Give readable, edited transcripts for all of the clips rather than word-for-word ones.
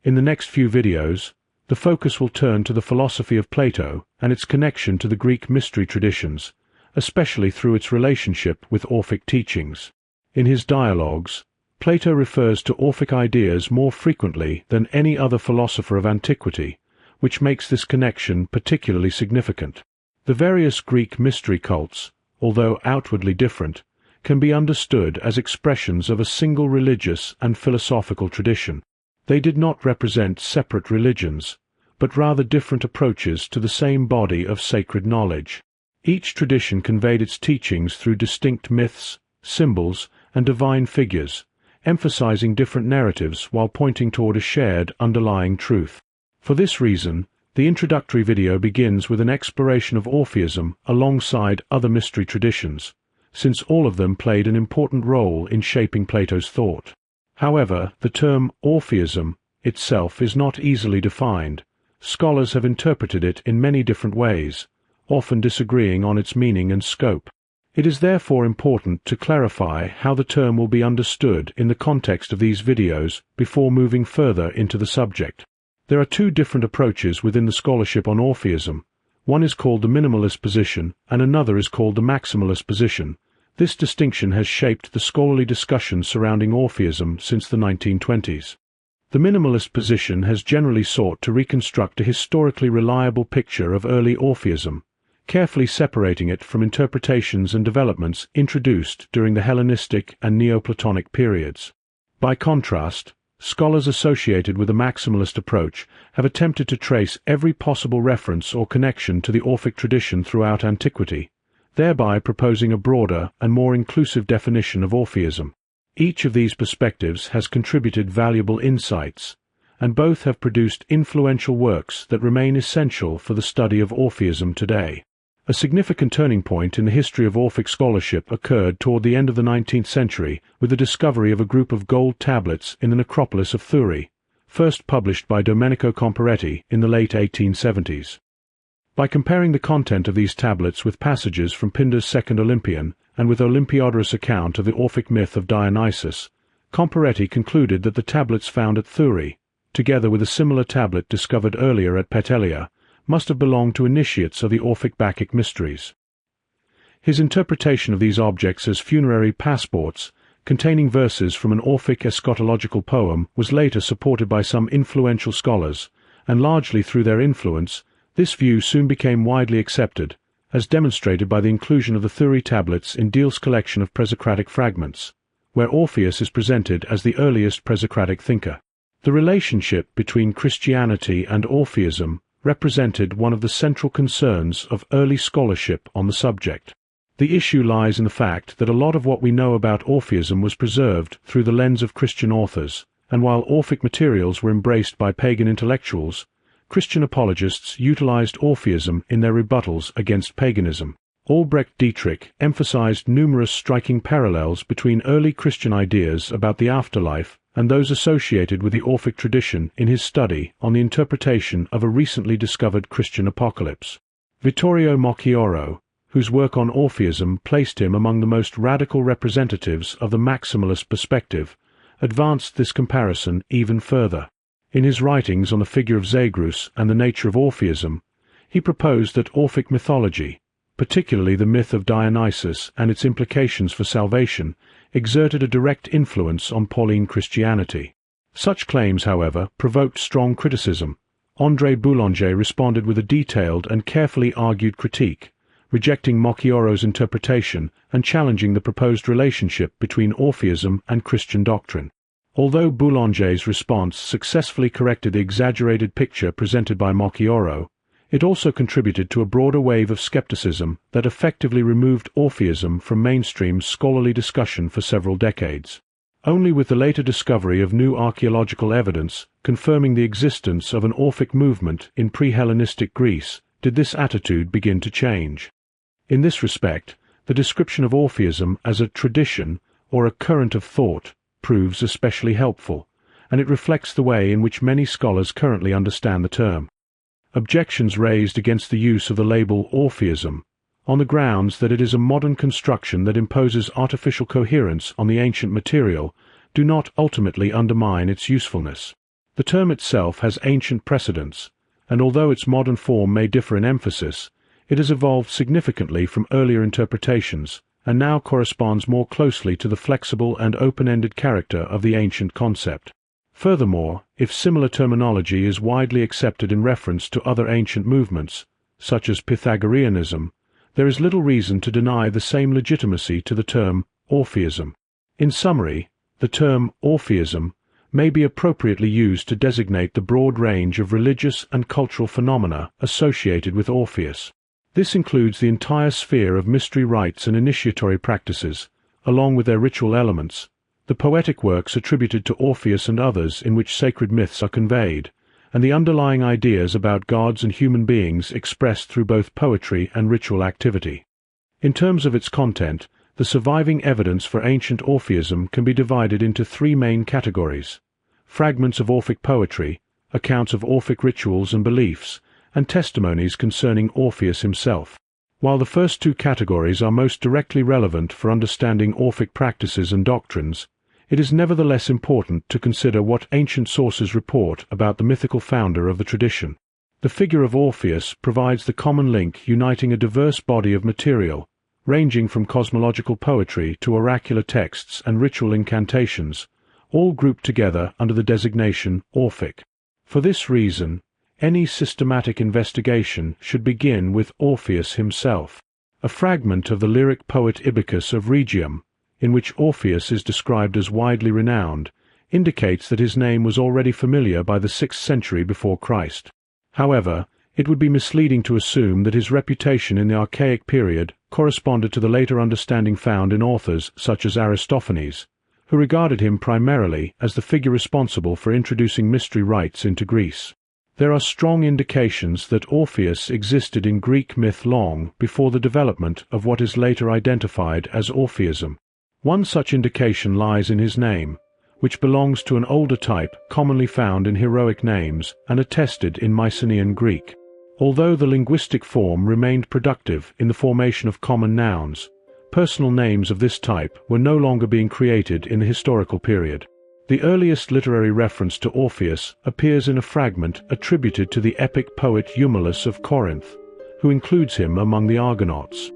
In the next few videos, the focus will turn to the philosophy of Plato and its connection to the Greek mystery traditions, especially through its relationship with Orphic teachings. In his dialogues, Plato refers to Orphic ideas more frequently than any other philosopher of antiquity, which makes this connection particularly significant. The various Greek mystery cults, although outwardly different, can be understood as expressions of a single religious and philosophical tradition. They did not represent separate religions, but rather different approaches to the same body of sacred knowledge. Each tradition conveyed its teachings through distinct myths, symbols, and divine figures, emphasizing different narratives while pointing toward a shared underlying truth. For this reason, the introductory video begins with an exploration of Orphism alongside other mystery traditions, since all of them played an important role in shaping Plato's thought. However, the term Orphism itself is not easily defined. Scholars have interpreted it in many different ways, often disagreeing on its meaning and scope. It is therefore important to clarify how the term will be understood in the context of these videos before moving further into the subject. There are two different approaches within the scholarship on Orphism. One is called the minimalist position, and another is called the maximalist position. This distinction has shaped the scholarly discussion surrounding Orphism since the 1920s. The minimalist position has generally sought to reconstruct a historically reliable picture of early Orphism, carefully separating it from interpretations and developments introduced during the Hellenistic and Neoplatonic periods. By contrast, scholars associated with a maximalist approach have attempted to trace every possible reference or connection to the Orphic tradition throughout antiquity, thereby proposing a broader and more inclusive definition of Orphism. Each of these perspectives has contributed valuable insights, and both have produced influential works that remain essential for the study of Orphism today. A significant turning point in the history of Orphic scholarship occurred toward the end of the 19th century with the discovery of a group of gold tablets in the necropolis of Thurii, first published by Domenico Comparetti in the late 1870s. By comparing the content of these tablets with passages from Pindar's Second Olympian and with Olympiodorus' account of the Orphic myth of Dionysus, Comparetti concluded that the tablets found at Thurii, together with a similar tablet discovered earlier at Petelia, must have belonged to initiates of the Orphic Bacchic mysteries. His interpretation of these objects as funerary passports, containing verses from an Orphic eschatological poem, was later supported by some influential scholars, and largely through their influence, this view soon became widely accepted, as demonstrated by the inclusion of the Thurii tablets in Diehl's collection of presocratic fragments, where Orpheus is presented as the earliest presocratic thinker. The relationship between Christianity and Orphism represented one of the central concerns of early scholarship on the subject. The issue lies in the fact that a lot of what we know about Orphism was preserved through the lens of Christian authors, and while Orphic materials were embraced by pagan intellectuals, Christian apologists utilized Orphism in their rebuttals against paganism. Albrecht Dietrich emphasized numerous striking parallels between early Christian ideas about the afterlife and those associated with the Orphic tradition in his study on the interpretation of a recently discovered Christian apocalypse. Vittorio Mocchioro, whose work on Orphism placed him among the most radical representatives of the maximalist perspective, advanced this comparison even further. In his writings on the figure of Zagrus and the nature of Orphism, he proposed that Orphic mythology, particularly the myth of Dionysus and its implications for salvation, exerted a direct influence on Pauline Christianity. Such claims, however, provoked strong criticism. André Boulanger responded with a detailed and carefully argued critique, rejecting Mocchioro's interpretation and challenging the proposed relationship between Orphism and Christian doctrine. Although Boulanger's response successfully corrected the exaggerated picture presented by Mocchioro, it also contributed to a broader wave of skepticism that effectively removed Orphism from mainstream scholarly discussion for several decades. Only with the later discovery of new archaeological evidence confirming the existence of an Orphic movement in pre-Hellenistic Greece did this attitude begin to change. In this respect, the description of Orphism as a tradition or a current of thought proves especially helpful, and it reflects the way in which many scholars currently understand the term. Objections raised against the use of the label Orphism, on the grounds that it is a modern construction that imposes artificial coherence on the ancient material, do not ultimately undermine its usefulness. The term itself has ancient precedents, and although its modern form may differ in emphasis, it has evolved significantly from earlier interpretations, and now corresponds more closely to the flexible and open-ended character of the ancient concept. Furthermore, if similar terminology is widely accepted in reference to other ancient movements, such as Pythagoreanism, there is little reason to deny the same legitimacy to the term Orpheism. In summary, the term Orpheism may be appropriately used to designate the broad range of religious and cultural phenomena associated with Orpheus. This includes the entire sphere of mystery rites and initiatory practices, along with their ritual elements, the poetic works attributed to Orpheus and others in which sacred myths are conveyed, and the underlying ideas about gods and human beings expressed through both poetry and ritual activity. In terms of its content, the surviving evidence for ancient Orpheism can be divided into three main categories: fragments of Orphic poetry, accounts of Orphic rituals and beliefs, and testimonies concerning Orpheus himself. While the first two categories are most directly relevant for understanding Orphic practices and doctrines, it is nevertheless important to consider what ancient sources report about the mythical founder of the tradition. The figure of Orpheus provides the common link uniting a diverse body of material, ranging from cosmological poetry to oracular texts and ritual incantations, all grouped together under the designation Orphic. For this reason, any systematic investigation should begin with Orpheus himself. A fragment of the lyric poet Ibycus of Rhegium, in which Orpheus is described as widely renowned, indicates that his name was already familiar by the 6th century before Christ. However, it would be misleading to assume that his reputation in the Archaic period corresponded to the later understanding found in authors such as Aristophanes, who regarded him primarily as the figure responsible for introducing mystery rites into Greece. There are strong indications that Orpheus existed in Greek myth long before the development of what is later identified as Orpheism. One such indication lies in his name, which belongs to an older type commonly found in heroic names and attested in Mycenaean Greek. Although the linguistic form remained productive in the formation of common nouns, personal names of this type were no longer being created in the historical period. The earliest literary reference to Orpheus appears in a fragment attributed to the epic poet Eumelus of Corinth, who includes him among the Argonauts.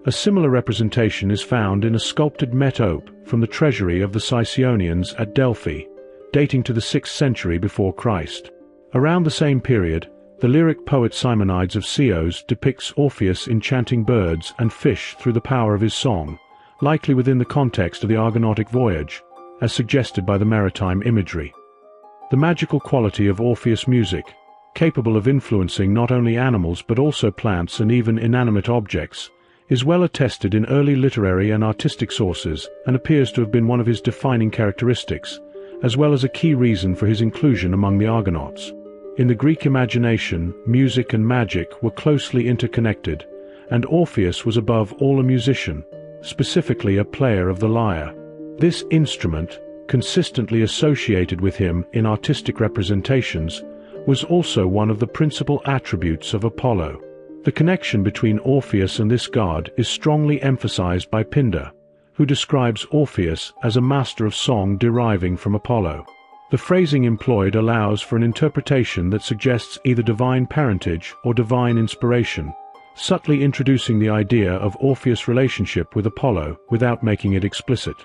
A similar representation is found in a sculpted metope from the treasury of the Sicyonians at Delphi, dating to the 6th century before Christ. Around the same period, the lyric poet Simonides of Ceos depicts Orpheus enchanting birds and fish through the power of his song, likely within the context of the Argonautic voyage, as suggested by the maritime imagery. The magical quality of Orpheus' music, capable of influencing not only animals but also plants and even inanimate objects, is well attested in early literary and artistic sources and appears to have been one of his defining characteristics, as well as a key reason for his inclusion among the Argonauts. In the Greek imagination, music and magic were closely interconnected, and Orpheus was above all a musician, specifically a player of the lyre. This instrument, consistently associated with him in artistic representations, was also one of the principal attributes of Apollo. The connection between Orpheus and this god is strongly emphasized by Pindar, who describes Orpheus as a master of song deriving from Apollo. The phrasing employed allows for an interpretation that suggests either divine parentage or divine inspiration, subtly introducing the idea of Orpheus' relationship with Apollo without making it explicit.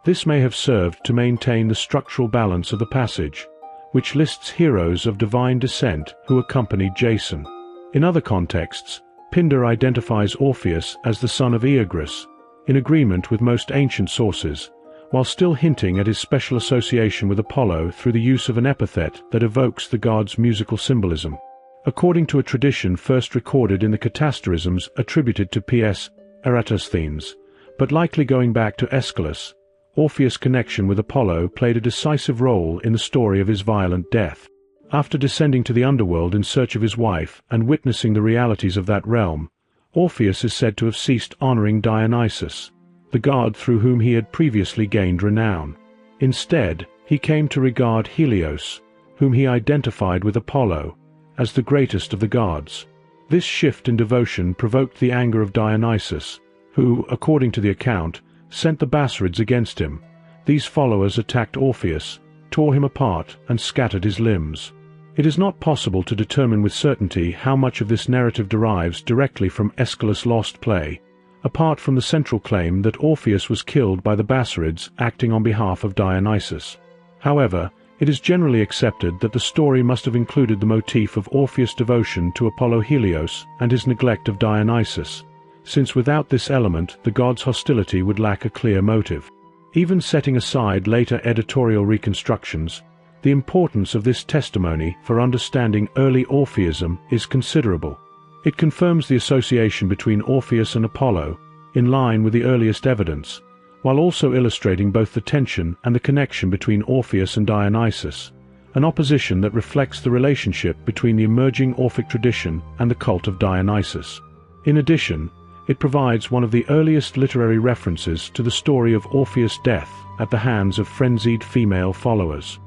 This may have served to maintain the structural balance of the passage, which lists heroes of divine descent who accompanied Jason. In other contexts, Pindar identifies Orpheus as the son of Oeagrus, in agreement with most ancient sources, while still hinting at his special association with Apollo through the use of an epithet that evokes the god's musical symbolism. According to a tradition first recorded in the catasterisms attributed to P.S. Eratosthenes, but likely going back to Aeschylus, Orpheus' connection with Apollo played a decisive role in the story of his violent death. After descending to the underworld in search of his wife and witnessing the realities of that realm, Orpheus is said to have ceased honoring Dionysus, the god through whom he had previously gained renown. Instead, he came to regard Helios, whom he identified with Apollo, as the greatest of the gods. This shift in devotion provoked the anger of Dionysus, who, according to the account, sent the Basarids against him. These followers attacked Orpheus, tore him apart, and scattered his limbs. It is not possible to determine with certainty how much of this narrative derives directly from Aeschylus' lost play, apart from the central claim that Orpheus was killed by the Bassarids acting on behalf of Dionysus. However, it is generally accepted that the story must have included the motif of Orpheus' devotion to Apollo Helios and his neglect of Dionysus, since without this element the god's hostility would lack a clear motive. Even setting aside later editorial reconstructions, the importance of this testimony for understanding early Orphism is considerable. It confirms the association between Orpheus and Apollo, in line with the earliest evidence, while also illustrating both the tension and the connection between Orpheus and Dionysus, an opposition that reflects the relationship between the emerging Orphic tradition and the cult of Dionysus. In addition, it provides one of the earliest literary references to the story of Orpheus' death at the hands of frenzied female followers.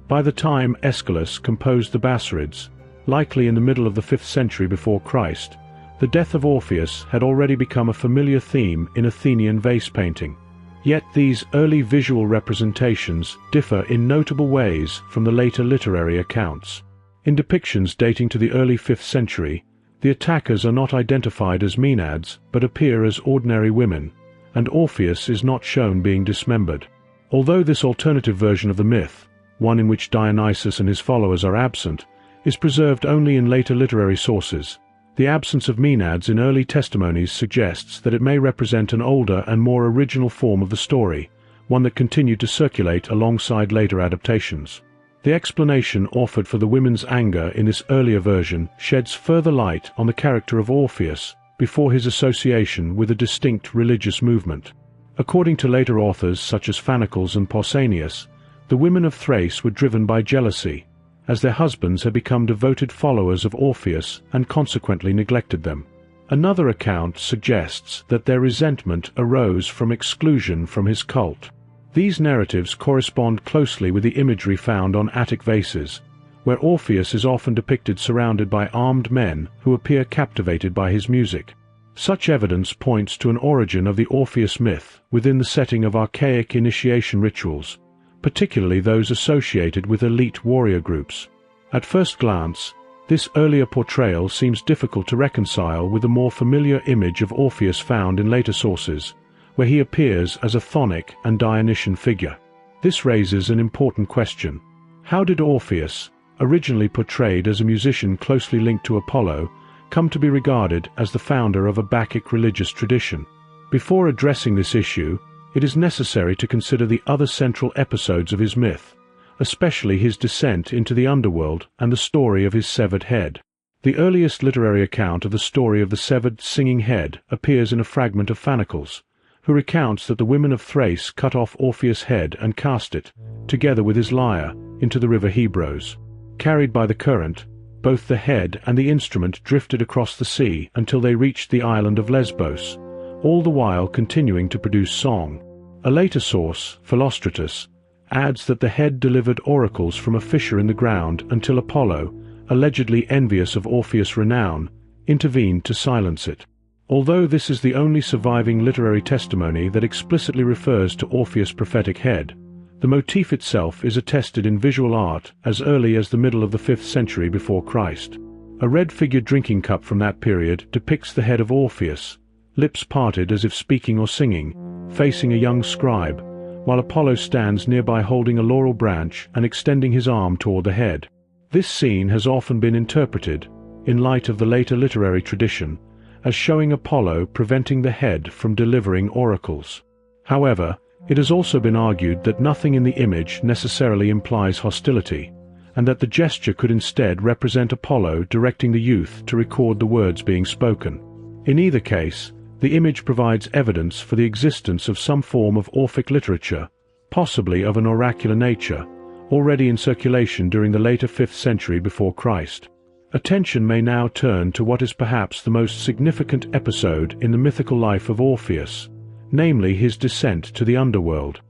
By the time Aeschylus composed the Bassarids, likely in the middle of the 5th century before Christ, the death of Orpheus had already become a familiar theme in Athenian vase painting. Yet these early visual representations differ in notable ways from the later literary accounts. In depictions dating to the early 5th century, the attackers are not identified as Maenads but appear as ordinary women, and Orpheus is not shown being dismembered. Although this alternative version of the myth, one in which Dionysus and his followers are absent, is preserved only in later literary sources, the absence of Maenads in early testimonies suggests that it may represent an older and more original form of the story, one that continued to circulate alongside later adaptations. The explanation offered for the women's anger in this earlier version sheds further light on the character of Orpheus before his association with a distinct religious movement. According to later authors such as Phanicles and Pausanias, the women of Thrace were driven by jealousy, as their husbands had become devoted followers of Orpheus and consequently neglected them. Another account suggests that their resentment arose from exclusion from his cult. These narratives correspond closely with the imagery found on Attic vases, where Orpheus is often depicted surrounded by armed men who appear captivated by his music. Such evidence points to an origin of the Orpheus myth within the setting of archaic initiation rituals, particularly those associated with elite warrior groups. At first glance, this earlier portrayal seems difficult to reconcile with the more familiar image of Orpheus found in later sources, where he appears as a chthonic and Dionysian figure. This raises an important question. How did Orpheus, originally portrayed as a musician closely linked to Apollo, come to be regarded as the founder of a Bacchic religious tradition? Before addressing this issue, it is necessary to consider the other central episodes of his myth, especially his descent into the underworld and the story of his severed head. The earliest literary account of the story of the severed singing head appears in a fragment of Phanicles, who recounts that the women of Thrace cut off Orpheus' head and cast it, together with his lyre, into the river Hebros. Carried by the current, both the head and the instrument drifted across the sea until they reached the island of Lesbos, all the while continuing to produce song. A later source, Philostratus, adds that the head delivered oracles from a fissure in the ground until Apollo, allegedly envious of Orpheus' renown, intervened to silence it. Although this is the only surviving literary testimony that explicitly refers to Orpheus' prophetic head, the motif itself is attested in visual art as early as the middle of the 5th century before Christ. A red-figured drinking cup from that period depicts the head of Orpheus, lips parted as if speaking or singing, facing a young scribe, while Apollo stands nearby holding a laurel branch and extending his arm toward the head. This scene has often been interpreted, in light of the later literary tradition, as showing Apollo preventing the head from delivering oracles. However, it has also been argued that nothing in the image necessarily implies hostility, and that the gesture could instead represent Apollo directing the youth to record the words being spoken. In either case, the image provides evidence for the existence of some form of Orphic literature, possibly of an oracular nature, already in circulation during the later 5th century before Christ. Attention may now turn to what is perhaps the most significant episode in the mythical life of Orpheus, namely his descent to the underworld.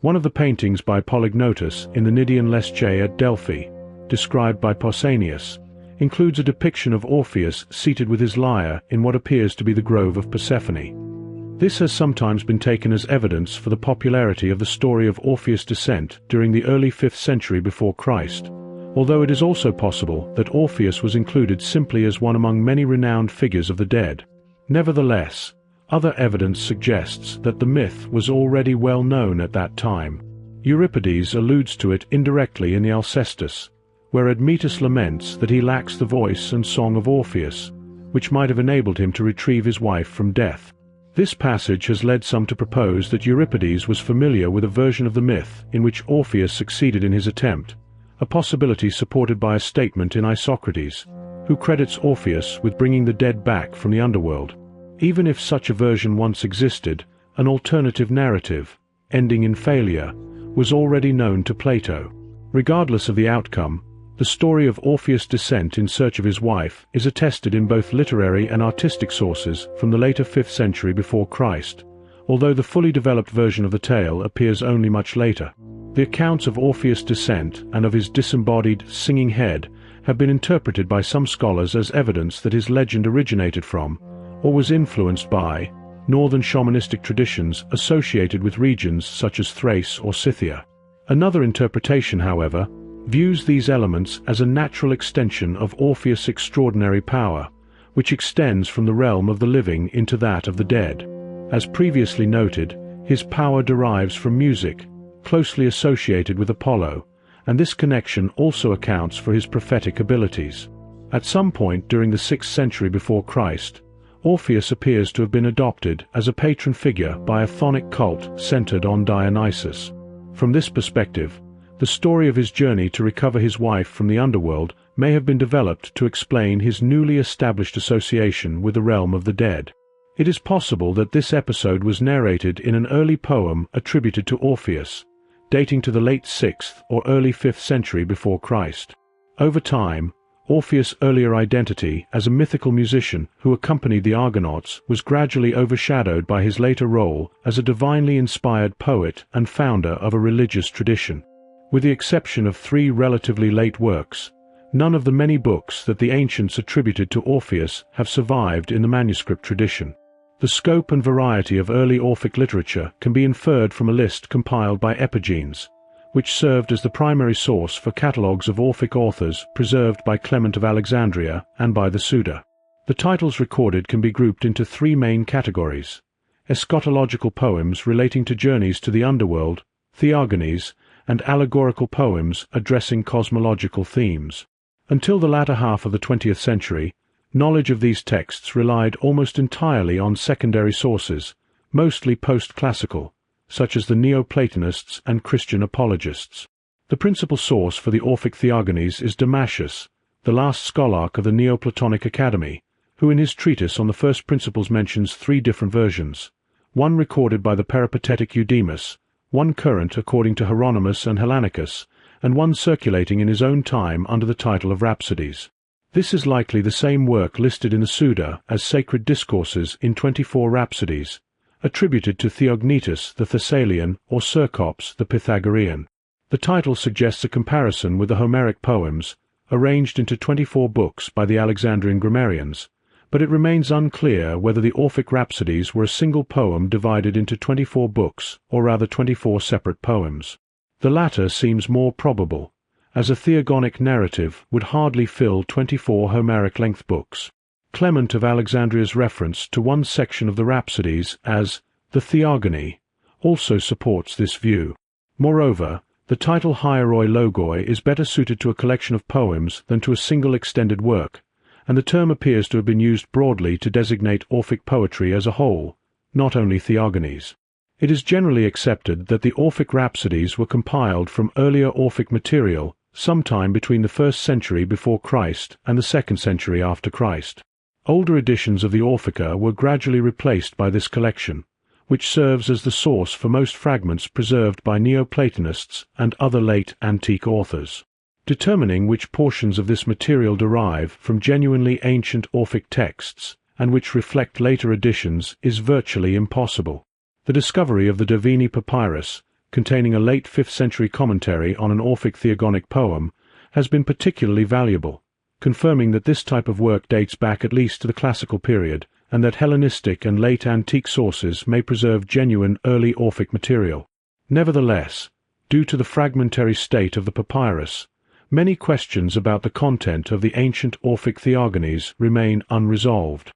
One of the paintings by Polygnotus in the Cnidian Leschae at Delphi, described by Pausanias, includes a depiction of Orpheus seated with his lyre in what appears to be the grove of Persephone. This has sometimes been taken as evidence for the popularity of the story of Orpheus' descent during the early 5th century before Christ, although it is also possible that Orpheus was included simply as one among many renowned figures of the dead. Nevertheless, other evidence suggests that the myth was already well known at that time. Euripides alludes to it indirectly in the Alcestis, where Admetus laments that he lacks the voice and song of Orpheus, which might have enabled him to retrieve his wife from death. This passage has led some to propose that Euripides was familiar with a version of the myth in which Orpheus succeeded in his attempt, a possibility supported by a statement in Isocrates, who credits Orpheus with bringing the dead back from the underworld. Even if such a version once existed, an alternative narrative, ending in failure, was already known to Plato. Regardless of the outcome, the story of Orpheus' descent in search of his wife is attested in both literary and artistic sources from the later 5th century before Christ, although the fully developed version of the tale appears only much later. The accounts of Orpheus' descent and of his disembodied, singing head have been interpreted by some scholars as evidence that his legend originated from, or was influenced by, northern shamanistic traditions associated with regions such as Thrace or Scythia. Another interpretation, however, views these elements as a natural extension of Orpheus' extraordinary power, which extends from the realm of the living into that of the dead. As previously noted, his power derives from music, closely associated with Apollo, and this connection also accounts for his prophetic abilities. At some point during the 6th century before Christ, Orpheus appears to have been adopted as a patron figure by a chthonic cult centered on Dionysus. From this perspective, the story of his journey to recover his wife from the underworld may have been developed to explain his newly established association with the realm of the dead. It is possible that this episode was narrated in an early poem attributed to Orpheus, dating to the late 6th or early 5th century before Christ. Over time, Orpheus' earlier identity as a mythical musician who accompanied the Argonauts was gradually overshadowed by his later role as a divinely inspired poet and founder of a religious tradition. With the exception of 3 relatively late works, none of the many books that the ancients attributed to Orpheus have survived in the manuscript tradition. The scope and variety of early Orphic literature can be inferred from a list compiled by Epigenes, which served as the primary source for catalogues of Orphic authors preserved by Clement of Alexandria and by the Suda. The titles recorded can be grouped into 3 main categories: eschatological poems relating to journeys to the underworld, theogonies, and allegorical poems addressing cosmological themes. Until the latter half of the 20th century, knowledge of these texts relied almost entirely on secondary sources, mostly post-classical, such as the Neoplatonists and Christian apologists. The principal source for the Orphic theogonies is Damascius, the last scholarch of the Neoplatonic Academy, who in his treatise on the first principles mentions 3 different versions, one recorded by the peripatetic Eudemus, one current according to Hieronymus and Hellanicus, and one circulating in his own time under the title of Rhapsodies. This is likely the same work listed in the Suda as sacred discourses in 24 Rhapsodies, attributed to Theognetus the Thessalian or Cercops the Pythagorean. The title suggests a comparison with the Homeric poems, arranged into 24 books by the Alexandrian grammarians, but it remains unclear whether the Orphic Rhapsodies were a single poem divided into 24 books, or rather 24 separate poems. The latter seems more probable, as a theogonic narrative would hardly fill 24 Homeric-length books. Clement of Alexandria's reference to one section of the Rhapsodies as the Theogony also supports this view. Moreover, the title Hieroi Logoi is better suited to a collection of poems than to a single extended work, and the term appears to have been used broadly to designate Orphic poetry as a whole, not only theogonies. It is generally accepted that the Orphic Rhapsodies were compiled from earlier Orphic material sometime between the 1st century before Christ and the 2nd century after Christ. Older editions of the Orphica were gradually replaced by this collection, which serves as the source for most fragments preserved by Neoplatonists and other late antique authors. Determining which portions of this material derive from genuinely ancient Orphic texts and which reflect later editions is virtually impossible. The discovery of the Davini Papyrus, containing a late 5th century commentary on an Orphic theogonic poem, has been particularly valuable, confirming that this type of work dates back at least to the classical period and that Hellenistic and late antique sources may preserve genuine early Orphic material. Nevertheless, due to the fragmentary state of the papyrus, many questions about the content of the ancient Orphic theogonies remain unresolved.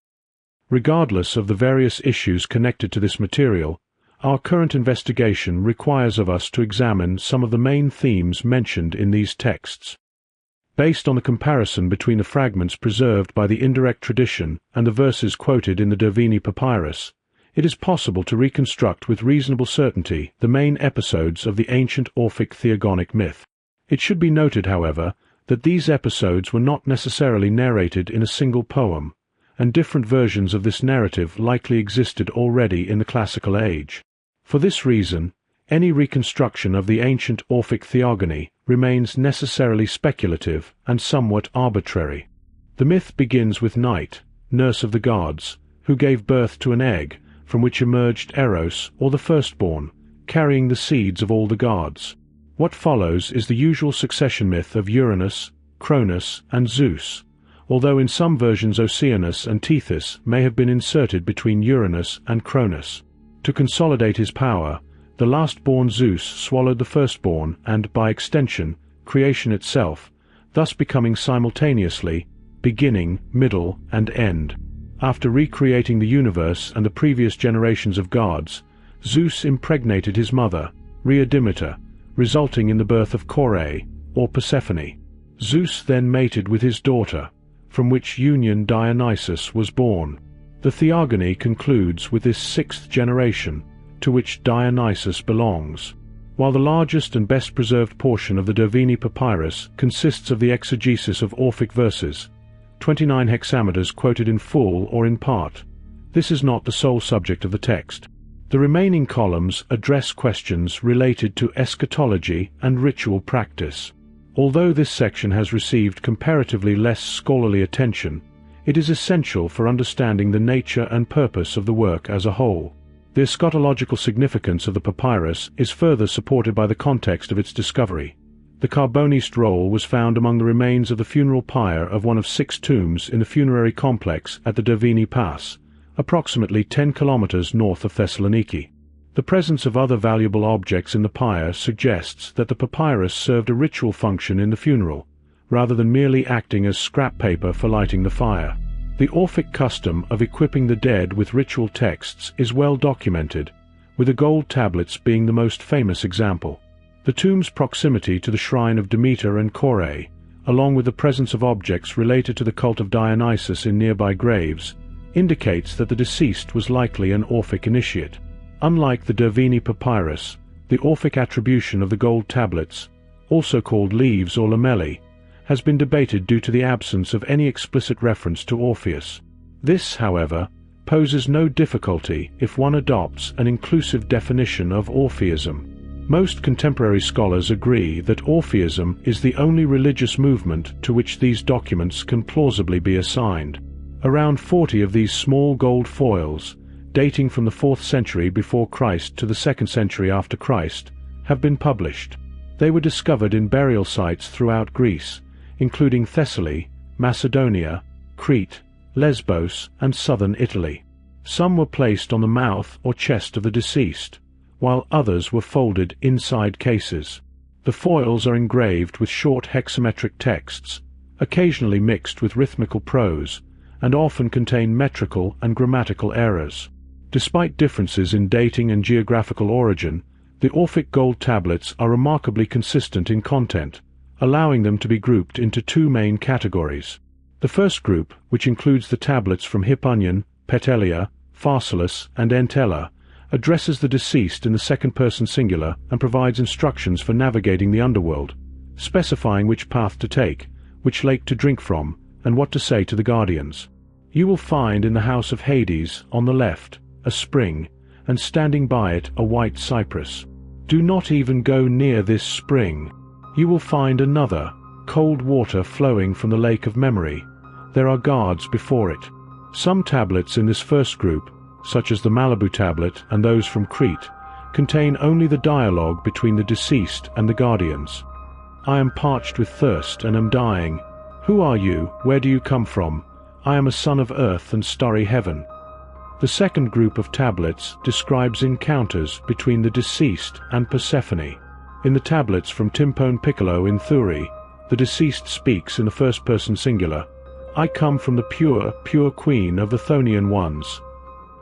Regardless of the various issues connected to this material, our current investigation requires of us to examine some of the main themes mentioned in these texts. Based on the comparison between the fragments preserved by the indirect tradition and the verses quoted in the Derveni papyrus, it is possible to reconstruct with reasonable certainty the main episodes of the ancient Orphic theogonic myth. It should be noted, however, that these episodes were not necessarily narrated in a single poem, and different versions of this narrative likely existed already in the classical age. For this reason, any reconstruction of the ancient Orphic theogony remains necessarily speculative and somewhat arbitrary. The myth begins with Night, nurse of the gods, who gave birth to an egg, from which emerged Eros, or the firstborn, carrying the seeds of all the gods. What follows is the usual succession myth of Uranus, Cronus, and Zeus, although in some versions Oceanus and Tethys may have been inserted between Uranus and Cronus. To consolidate his power, the last-born Zeus swallowed the firstborn and, by extension, creation itself, thus becoming simultaneously beginning, middle, and end. After recreating the universe and the previous generations of gods, Zeus impregnated his mother, Rhea Demeter, resulting in the birth of Kore, or Persephone. Zeus then mated with his daughter, from which union Dionysus was born. The theogony concludes with this sixth generation, to which Dionysus belongs. While the largest and best preserved portion of the Derveni papyrus consists of the exegesis of Orphic verses, 29 hexameters quoted in full or in part, this is not the sole subject of the text. The remaining columns address questions related to eschatology and ritual practice. Although this section has received comparatively less scholarly attention, it is essential for understanding the nature and purpose of the work as a whole. The eschatological significance of the papyrus is further supported by the context of its discovery. The Carboniste roll was found among the remains of the funeral pyre of one of 6 tombs in the funerary complex at the Derveni Pass, approximately 10 kilometers north of Thessaloniki. The presence of other valuable objects in the pyre suggests that the papyrus served a ritual function in the funeral, rather than merely acting as scrap paper for lighting the fire. The Orphic custom of equipping the dead with ritual texts is well documented, with the gold tablets being the most famous example. The tomb's proximity to the shrine of Demeter and Kore, along with the presence of objects related to the cult of Dionysus in nearby graves, indicates that the deceased was likely an Orphic initiate. Unlike the Derveni papyrus, the Orphic attribution of the gold tablets, also called leaves or lamellae, has been debated due to the absence of any explicit reference to Orpheus. This, however, poses no difficulty if one adopts an inclusive definition of Orpheism. Most contemporary scholars agree that Orpheism is the only religious movement to which these documents can plausibly be assigned. Around 40 of these small gold foils, dating from the 4th century before Christ to the 2nd century after Christ, have been published. They were discovered in burial sites throughout Greece, including Thessaly, Macedonia, Crete, Lesbos, and southern Italy. Some were placed on the mouth or chest of the deceased, while others were folded inside cases. The foils are engraved with short hexametric texts, occasionally mixed with rhythmical prose, and often contain metrical and grammatical errors. Despite differences in dating and geographical origin, the Orphic gold tablets are remarkably consistent in content, allowing them to be grouped into 2 main categories. The first group, which includes the tablets from Hipponion, Petelia, Pharsalus, and Entella, addresses the deceased in the second-person singular and provides instructions for navigating the underworld, specifying which path to take, which lake to drink from, and what to say to the guardians. You will find in the house of Hades, on the left, a spring, and standing by it a white cypress. Do not even go near this spring. You will find another, cold water flowing from the lake of memory. There are guards before it. Some tablets in this first group, such as the Malibu tablet and those from Crete, contain only the dialogue between the deceased and the guardians. I am parched with thirst and am dying. Who are you? Where do you come from? I am a son of earth and starry heaven. The second group of tablets describes encounters between the deceased and Persephone. In the tablets from Timpone Piccolo in Thurii, the deceased speaks in the first-person singular, "I come from the pure, pure queen of the Chthonian ones.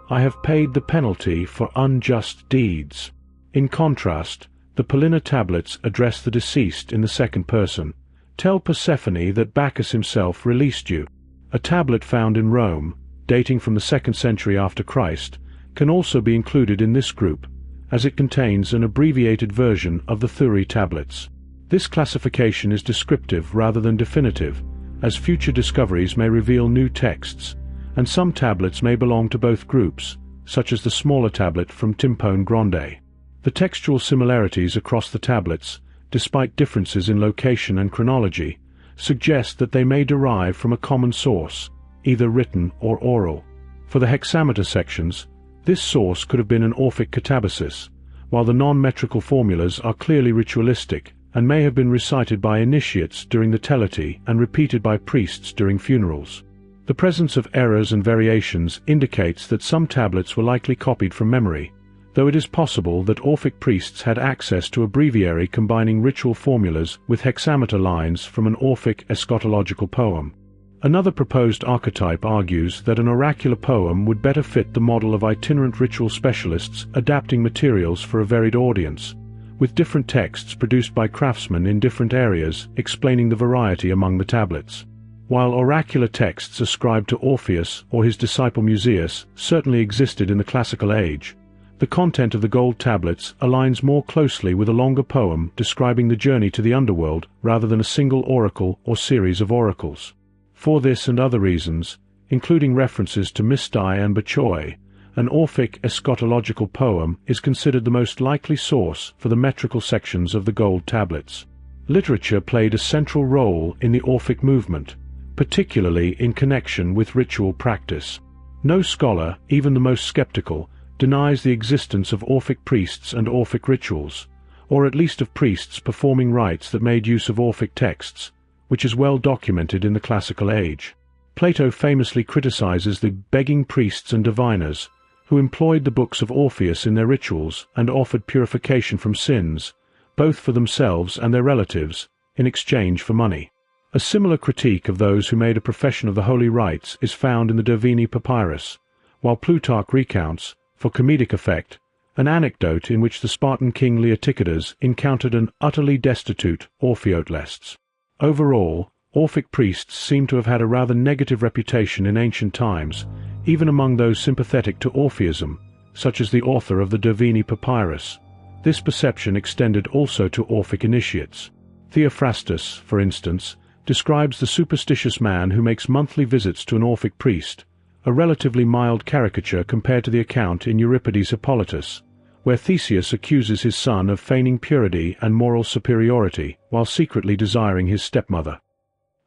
I have paid the penalty for unjust deeds." In contrast, the Paulina tablets address the deceased in the second person. "Tell Persephone that Bacchus himself released you." A tablet found in Rome, dating from the 2nd century after Christ, can also be included in this group, as it contains an abbreviated version of the Thurii tablets. This classification is descriptive rather than definitive, as future discoveries may reveal new texts, and some tablets may belong to both groups, such as the smaller tablet from Timpone Grande. The textual similarities across the tablets, despite differences in location and chronology, suggest that they may derive from a common source, either written or oral. For the hexameter sections, this source could have been an Orphic catabasis, while the non-metrical formulas are clearly ritualistic and may have been recited by initiates during the teleti and repeated by priests during funerals. The presence of errors and variations indicates that some tablets were likely copied from memory, though it is possible that Orphic priests had access to a breviary combining ritual formulas with hexameter lines from an Orphic eschatological poem. Another proposed archetype argues that an oracular poem would better fit the model of itinerant ritual specialists adapting materials for a varied audience, with different texts produced by craftsmen in different areas explaining the variety among the tablets. While oracular texts ascribed to Orpheus or his disciple Musaeus certainly existed in the classical age, the content of the gold tablets aligns more closely with a longer poem describing the journey to the underworld rather than a single oracle or series of oracles. For this and other reasons, including references to Mistai and Bachoi, an Orphic eschatological poem is considered the most likely source for the metrical sections of the gold tablets. Literature played a central role in the Orphic movement, particularly in connection with ritual practice. No scholar, even the most skeptical, denies the existence of Orphic priests and Orphic rituals, or at least of priests performing rites that made use of Orphic texts, which is well documented in the classical age. Plato famously criticizes the begging priests and diviners, who employed the books of Orpheus in their rituals and offered purification from sins, both for themselves and their relatives, in exchange for money. A similar critique of those who made a profession of the holy rites is found in the Derveni Papyrus, while Plutarch recounts, for comedic effect, an anecdote in which the Spartan king Leotychides encountered an utterly destitute Orpheotlestes. Overall, Orphic priests seem to have had a rather negative reputation in ancient times, even among those sympathetic to Orphism, such as the author of the Derveni Papyrus. This perception extended also to Orphic initiates. Theophrastus, for instance, describes the superstitious man who makes monthly visits to an Orphic priest, a relatively mild caricature compared to the account in Euripides' Hippolytus, where Theseus accuses his son of feigning purity and moral superiority while secretly desiring his stepmother.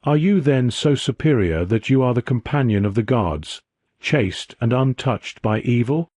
"Are you then so superior that you are the companion of the gods, chaste and untouched by evil?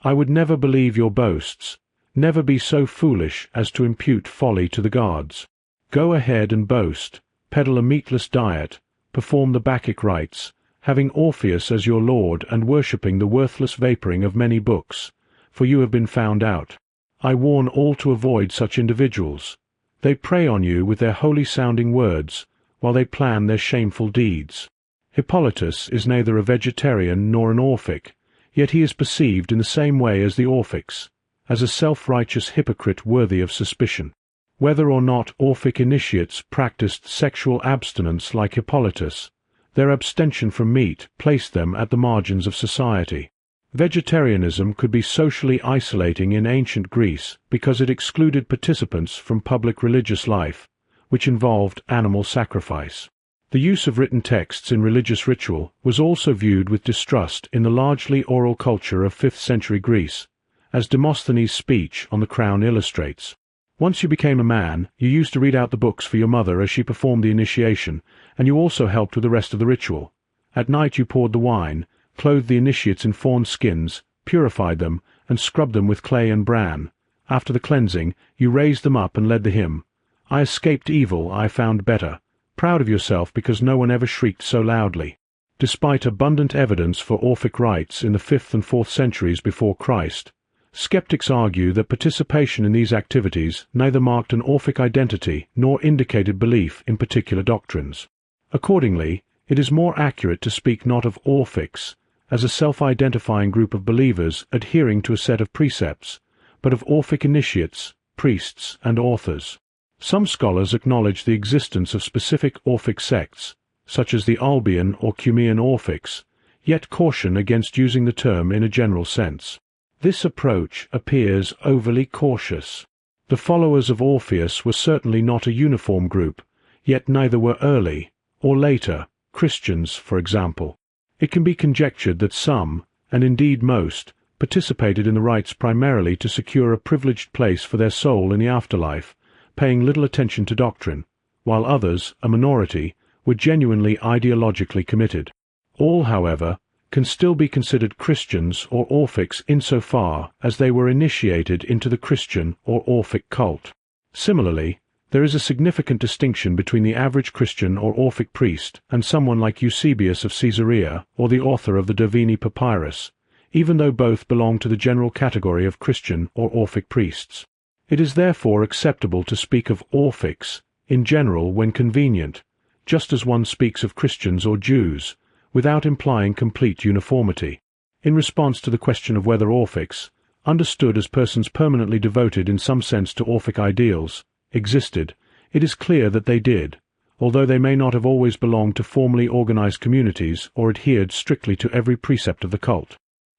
I would never believe your boasts, never be so foolish as to impute folly to the gods. Go ahead and boast, peddle a meatless diet, perform the Bacchic rites, having Orpheus as your lord and worshipping the worthless vaporing of many books, for you have been found out. I warn all to avoid such individuals. They prey on you with their holy-sounding words, while they plan their shameful deeds." Hippolytus is neither a vegetarian nor an Orphic, yet he is perceived in the same way as the Orphics, as a self-righteous hypocrite worthy of suspicion. Whether or not Orphic initiates practiced sexual abstinence like Hippolytus, their abstention from meat placed them at the margins of society. Vegetarianism could be socially isolating in ancient Greece because it excluded participants from public religious life, which involved animal sacrifice. The use of written texts in religious ritual was also viewed with distrust in the largely oral culture of 5th century Greece, as Demosthenes' speech on the crown illustrates. Once you became a man, you used to read out the books for your mother as she performed the initiation, and you also helped with the rest of the ritual. At night you poured the wine, clothed the initiates in fawn skins, purified them, and scrubbed them with clay and bran. After the cleansing, you raised them up and led the hymn, "I escaped evil, I found better," proud of yourself because no one ever shrieked so loudly. Despite abundant evidence for Orphic rites in the 5th and 4th centuries before Christ, skeptics argue that participation in these activities neither marked an Orphic identity nor indicated belief in particular doctrines. Accordingly, it is more accurate to speak not of Orphics as a self-identifying group of believers adhering to a set of precepts, but of Orphic initiates, priests, and authors. Some scholars acknowledge the existence of specific Orphic sects, such as the Albion or Cumean Orphics, yet caution against using the term in a general sense. This approach appears overly cautious. The followers of Orpheus were certainly not a uniform group, yet neither were early, or later, Christians, for example. It can be conjectured that some, and indeed most, participated in the rites primarily to secure a privileged place for their soul in the afterlife, paying little attention to doctrine, while others, a minority, were genuinely ideologically committed. All, however, can still be considered Christians or Orphics insofar as they were initiated into the Christian or Orphic cult. Similarly, there is a significant distinction between the average Christian or Orphic priest and someone like Eusebius of Caesarea or the author of the Davini Papyrus, even though both belong to the general category of Christian or Orphic priests. It is therefore acceptable to speak of Orphics in general when convenient, just as one speaks of Christians or Jews, without implying complete uniformity. In response to the question of whether Orphics, understood as persons permanently devoted in some sense to Orphic ideals, existed, it is clear that they did, although they may not have always belonged to formally organized communities or adhered strictly to every precept of the cult.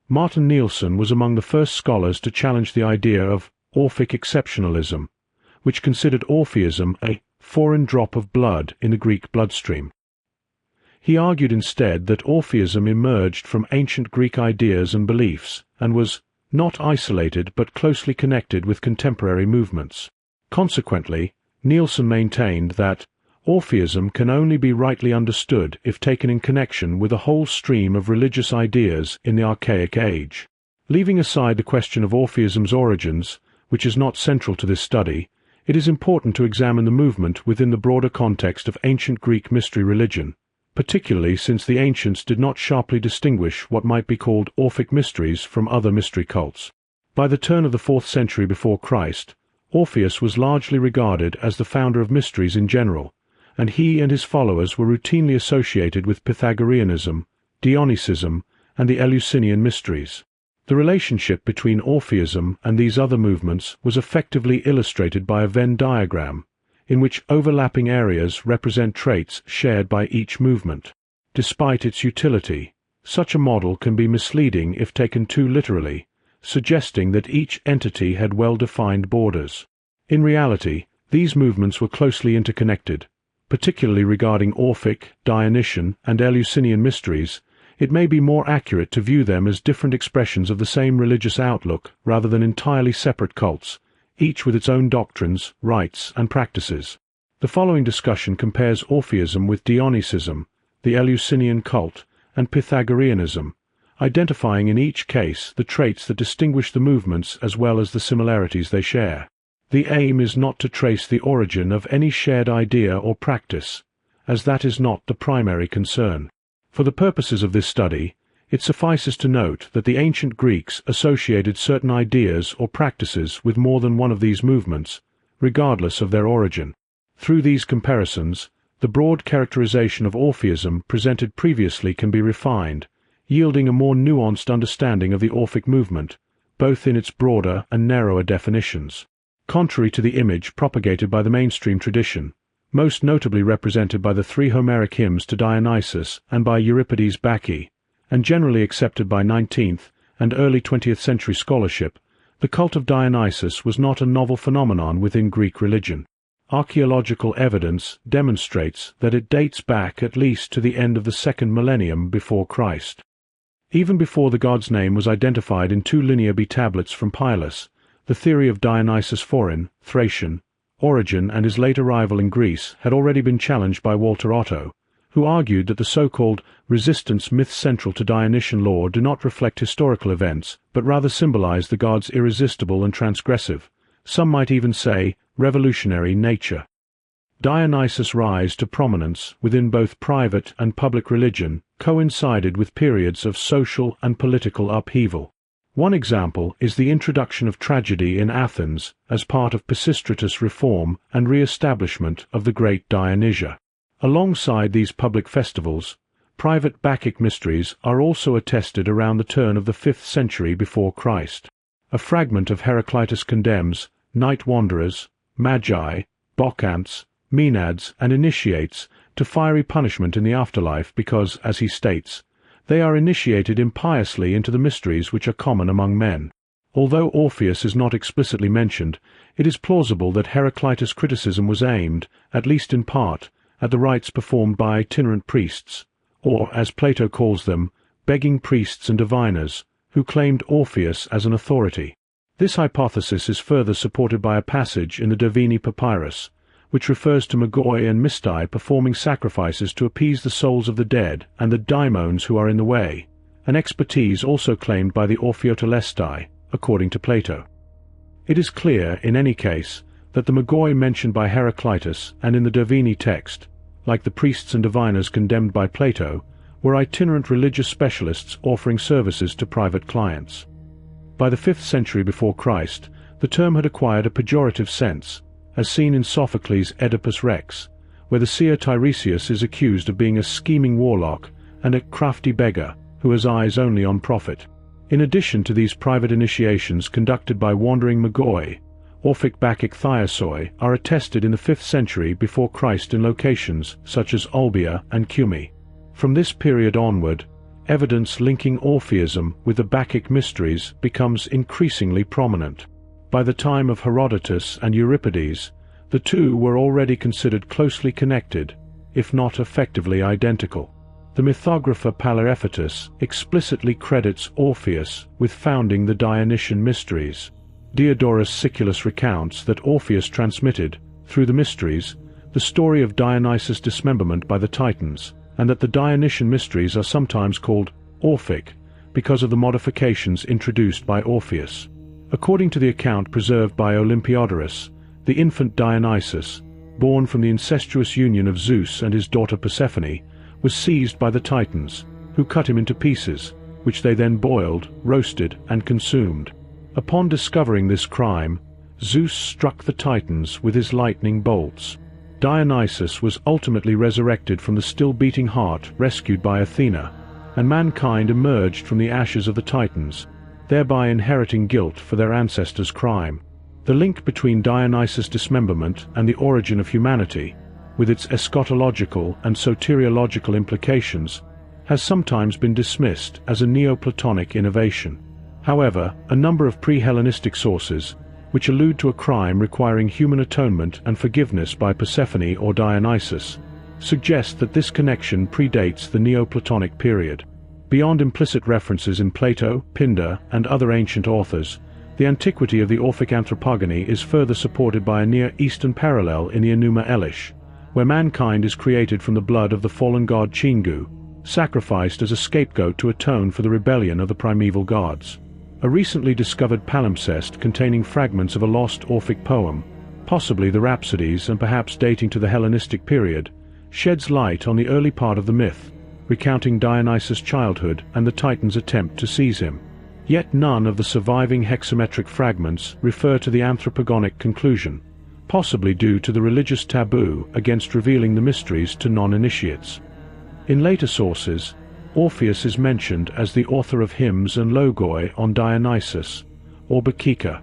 Martin Nielsen was among the first scholars to challenge the idea of Orphic exceptionalism, which considered Orpheism a foreign drop of blood in the Greek bloodstream. He argued instead that Orpheism emerged from ancient Greek ideas and beliefs, and was not isolated but closely connected with contemporary movements. Consequently, Nielsen maintained that Orpheism can only be rightly understood if taken in connection with a whole stream of religious ideas in the archaic age. Leaving aside the question of Orpheism's origins, which is not central to this study, it is important to examine the movement within the broader context of ancient Greek mystery religion, particularly since the ancients did not sharply distinguish what might be called Orphic mysteries from other mystery cults. By the turn of the 4th century before Christ, Orpheus was largely regarded as the founder of mysteries in general, and he and his followers were routinely associated with Pythagoreanism, Dionysianism, and the Eleusinian mysteries. The relationship between Orpheism and these other movements was effectively illustrated by a Venn diagram, in which overlapping areas represent traits shared by each movement. Despite its utility, such a model can be misleading if taken too literally, suggesting that each entity had well-defined borders. In reality, these movements were closely interconnected. Particularly regarding Orphic, Dionysian, and Eleusinian mysteries, it may be more accurate to view them as different expressions of the same religious outlook rather than entirely separate cults, each with its own doctrines, rites, and practices. The following discussion compares Orpheism with Dionysianism, the Eleusinian cult, and Pythagoreanism, identifying in each case the traits that distinguish the movements as well as the similarities they share. The aim is not to trace the origin of any shared idea or practice, as that is not the primary concern. For the purposes of this study, it suffices to note that the ancient Greeks associated certain ideas or practices with more than one of these movements, regardless of their origin. Through these comparisons, the broad characterization of Orpheism presented previously can be refined, yielding a more nuanced understanding of the Orphic movement, both in its broader and narrower definitions. Contrary to the image propagated by the mainstream tradition, most notably represented by the 3 Homeric hymns to Dionysus and by Euripides' Bacchic, and generally accepted by 19th and early 20th century scholarship, the cult of Dionysus was not a novel phenomenon within Greek religion. Archaeological evidence demonstrates that it dates back at least to the end of the 2nd millennium before Christ. Even before the god's name was identified in 2 Linear tablets from Pylos, the theory of Dionysus foreign, Thracian, origin and his late arrival in Greece had already been challenged by Walter Otto, who argued that the so-called resistance myths central to Dionysian lore do not reflect historical events, but rather symbolize the god's irresistible and transgressive, some might even say revolutionary nature. Dionysus' rise to prominence within both private and public religion coincided with periods of social and political upheaval. One example is the introduction of tragedy in Athens as part of Pisistratus' reform and re-establishment of the great Dionysia. Alongside these public festivals, private Bacchic mysteries are also attested around the turn of the 5th century before Christ. A fragment of Heraclitus condemns night wanderers, magi, bacchantes, maenads, and initiates to fiery punishment in the afterlife because, as he states, they are initiated impiously into the mysteries which are common among men. Although Orpheus is not explicitly mentioned, it is plausible that Heraclitus' criticism was aimed, at least in part, at the rites performed by itinerant priests, or, as Plato calls them, begging priests and diviners, who claimed Orpheus as an authority. This hypothesis is further supported by a passage in the Davini Papyrus, which refers to Magoi and Mistai performing sacrifices to appease the souls of the dead and the daimons who are in the way, an expertise also claimed by the Orphiotelestai, according to Plato. It is clear, in any case, that the Magoi mentioned by Heraclitus and in the Davini text, like the priests and diviners condemned by Plato, were itinerant religious specialists offering services to private clients. By the 5th century before Christ, the term had acquired a pejorative sense, as seen in Sophocles' Oedipus Rex, where the seer Tiresias is accused of being a scheming warlock and a crafty beggar who has eyes only on profit. In addition to these private initiations conducted by wandering Magoi, Orphic Bacchic Thiasoi are attested in the 5th century before Christ in locations such as Olbia and Cumae. From this period onward, evidence linking Orphism with the Bacchic mysteries becomes increasingly prominent. By the time of Herodotus and Euripides, the two were already considered closely connected, if not effectively identical. The mythographer Palaephatus explicitly credits Orpheus with founding the Dionysian mysteries. Diodorus Siculus recounts that Orpheus transmitted, through the mysteries, the story of Dionysus' dismemberment by the Titans, and that the Dionysian mysteries are sometimes called Orphic because of the modifications introduced by Orpheus. According to the account preserved by Olympiodorus, the infant Dionysus, born from the incestuous union of Zeus and his daughter Persephone, was seized by the Titans, who cut him into pieces, which they then boiled, roasted, and consumed. Upon discovering this crime, Zeus struck the Titans with his lightning bolts. Dionysus was ultimately resurrected from the still-beating heart rescued by Athena, and mankind emerged from the ashes of the Titans, thereby inheriting guilt for their ancestors' crime. The link between Dionysus' dismemberment and the origin of humanity, with its eschatological and soteriological implications, has sometimes been dismissed as a Neoplatonic innovation. However, a number of pre-Hellenistic sources, which allude to a crime requiring human atonement and forgiveness by Persephone or Dionysus, suggest that this connection predates the Neoplatonic period. Beyond implicit references in Plato, Pindar, and other ancient authors, the antiquity of the Orphic anthropogony is further supported by a Near Eastern parallel in the Enuma Elish, where mankind is created from the blood of the fallen god Chingu, sacrificed as a scapegoat to atone for the rebellion of the primeval gods. A recently discovered palimpsest containing fragments of a lost Orphic poem, possibly the Rhapsodies and perhaps dating to the Hellenistic period, sheds light on the early part of the myth, recounting Dionysus' childhood and the Titans' attempt to seize him. Yet none of the surviving hexametric fragments refer to the anthropogonic conclusion, possibly due to the religious taboo against revealing the mysteries to non-initiates. In later sources, Orpheus is mentioned as the author of hymns and logoi on Dionysus, or Bacchica.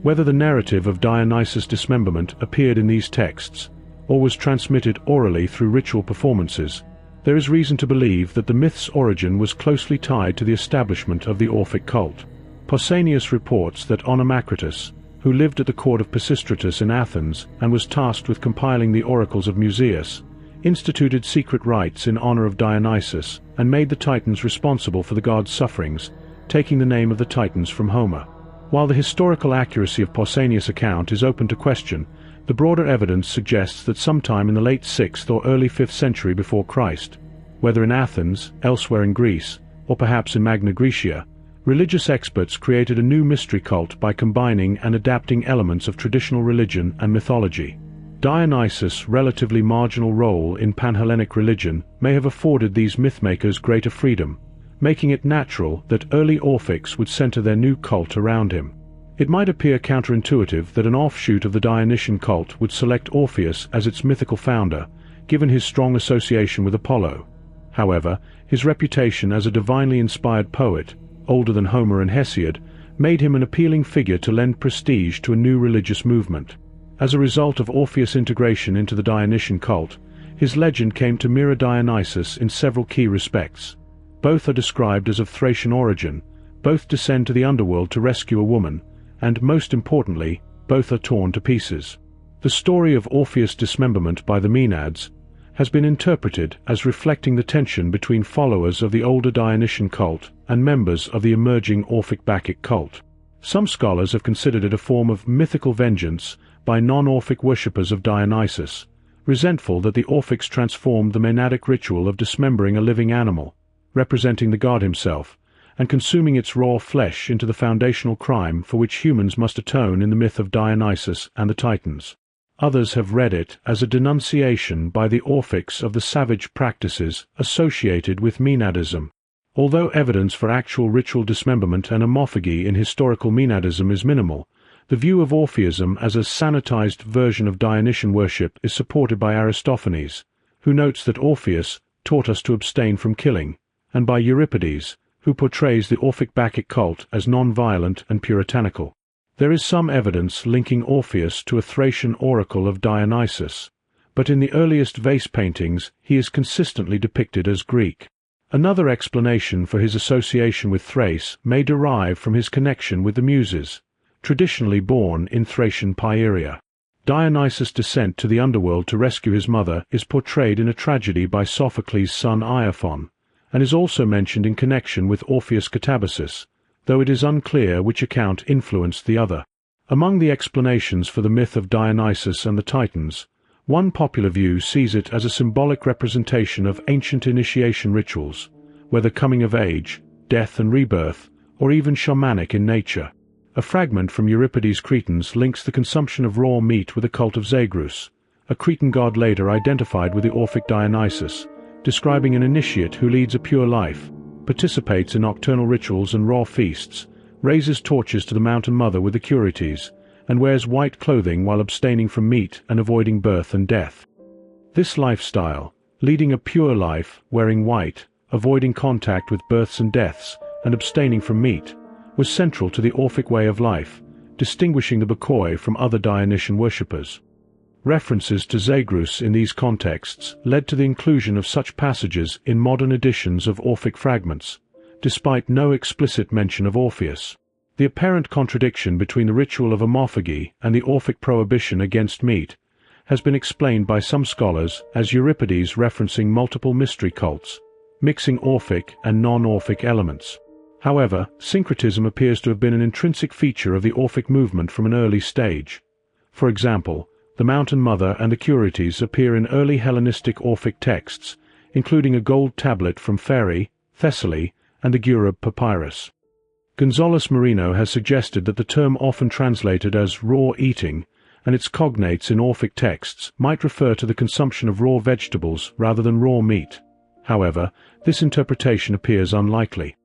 Whether the narrative of Dionysus' dismemberment appeared in these texts, or was transmitted orally through ritual performances, there is reason to believe that the myth's origin was closely tied to the establishment of the Orphic cult. Pausanias reports that Onomacritus, who lived at the court of Pisistratus in Athens and was tasked with compiling the oracles of Musaeus, instituted secret rites in honor of Dionysus and made the Titans responsible for the god's sufferings, taking the name of the Titans from Homer. While the historical accuracy of Pausanias' account is open to question, the broader evidence suggests that sometime in the late 6th or early 5th century before Christ, whether in Athens, elsewhere in Greece, or perhaps in Magna Graecia, religious experts created a new mystery cult by combining and adapting elements of traditional religion and mythology. Dionysus' relatively marginal role in Panhellenic religion may have afforded these mythmakers greater freedom, making it natural that early Orphics would center their new cult around him. It might appear counterintuitive that an offshoot of the Dionysian cult would select Orpheus as its mythical founder, given his strong association with Apollo. However, his reputation as a divinely inspired poet, older than Homer and Hesiod, made him an appealing figure to lend prestige to a new religious movement. As a result of Orpheus' integration into the Dionysian cult, his legend came to mirror Dionysus in several key respects. Both are described as of Thracian origin, both descend to the underworld to rescue a woman, and most importantly, both are torn to pieces. The story of Orpheus' dismemberment by the Maenads has been interpreted as reflecting the tension between followers of the older Dionysian cult and members of the emerging Orphic Bacchic cult. Some scholars have considered it a form of mythical vengeance by non-Orphic worshippers of Dionysus, resentful that the Orphics transformed the Maenadic ritual of dismembering a living animal, representing the god himself, and consuming its raw flesh into the foundational crime for which humans must atone in the myth of Dionysus and the Titans. Others have read it as a denunciation by the Orphics of the savage practices associated with Maenadism. Although evidence for actual ritual dismemberment and homophagy in historical Maenadism is minimal, the view of Orphism as a sanitized version of Dionysian worship is supported by Aristophanes, who notes that Orpheus taught us to abstain from killing, and by Euripides, who portrays the Orphic Bacchic cult as non-violent and puritanical. There is some evidence linking Orpheus to a Thracian oracle of Dionysus, but in the earliest vase paintings he is consistently depicted as Greek. Another explanation for his association with Thrace may derive from his connection with the Muses, traditionally born in Thracian Pieria. Dionysus' descent to the underworld to rescue his mother is portrayed in a tragedy by Sophocles' son Iophon, and is also mentioned in connection with Orpheus' catabasis, though it is unclear which account influenced the other. Among the explanations for the myth of Dionysus and the Titans, one popular view sees it as a symbolic representation of ancient initiation rituals, whether coming of age, death and rebirth, or even shamanic in nature. A fragment from Euripides' Cretans links the consumption of raw meat with the cult of Zagreus, a Cretan god later identified with the Orphic Dionysus, describing an initiate who leads a pure life, participates in nocturnal rituals and raw feasts, raises torches to the Mountain Mother with the Curetes, and wears white clothing while abstaining from meat and avoiding birth and death. This lifestyle, leading a pure life, wearing white, avoiding contact with births and deaths, and abstaining from meat, was central to the Orphic way of life, distinguishing the Bacchoi from other Dionysian worshippers. References to Zagreus in these contexts led to the inclusion of such passages in modern editions of Orphic fragments, despite no explicit mention of Orpheus. The apparent contradiction between the ritual of homophagy and the Orphic prohibition against meat has been explained by some scholars as Euripides referencing multiple mystery cults, mixing Orphic and non-Orphic elements. However, syncretism appears to have been an intrinsic feature of the Orphic movement from an early stage. For example, the Mountain Mother and the Curetes appear in early Hellenistic Orphic texts, including a gold tablet from Phaerae, Thessaly, and the Gurub papyrus. González Moreno has suggested that the term often translated as raw eating and its cognates in Orphic texts might refer to the consumption of raw vegetables rather than raw meat. However, this interpretation appears unlikely.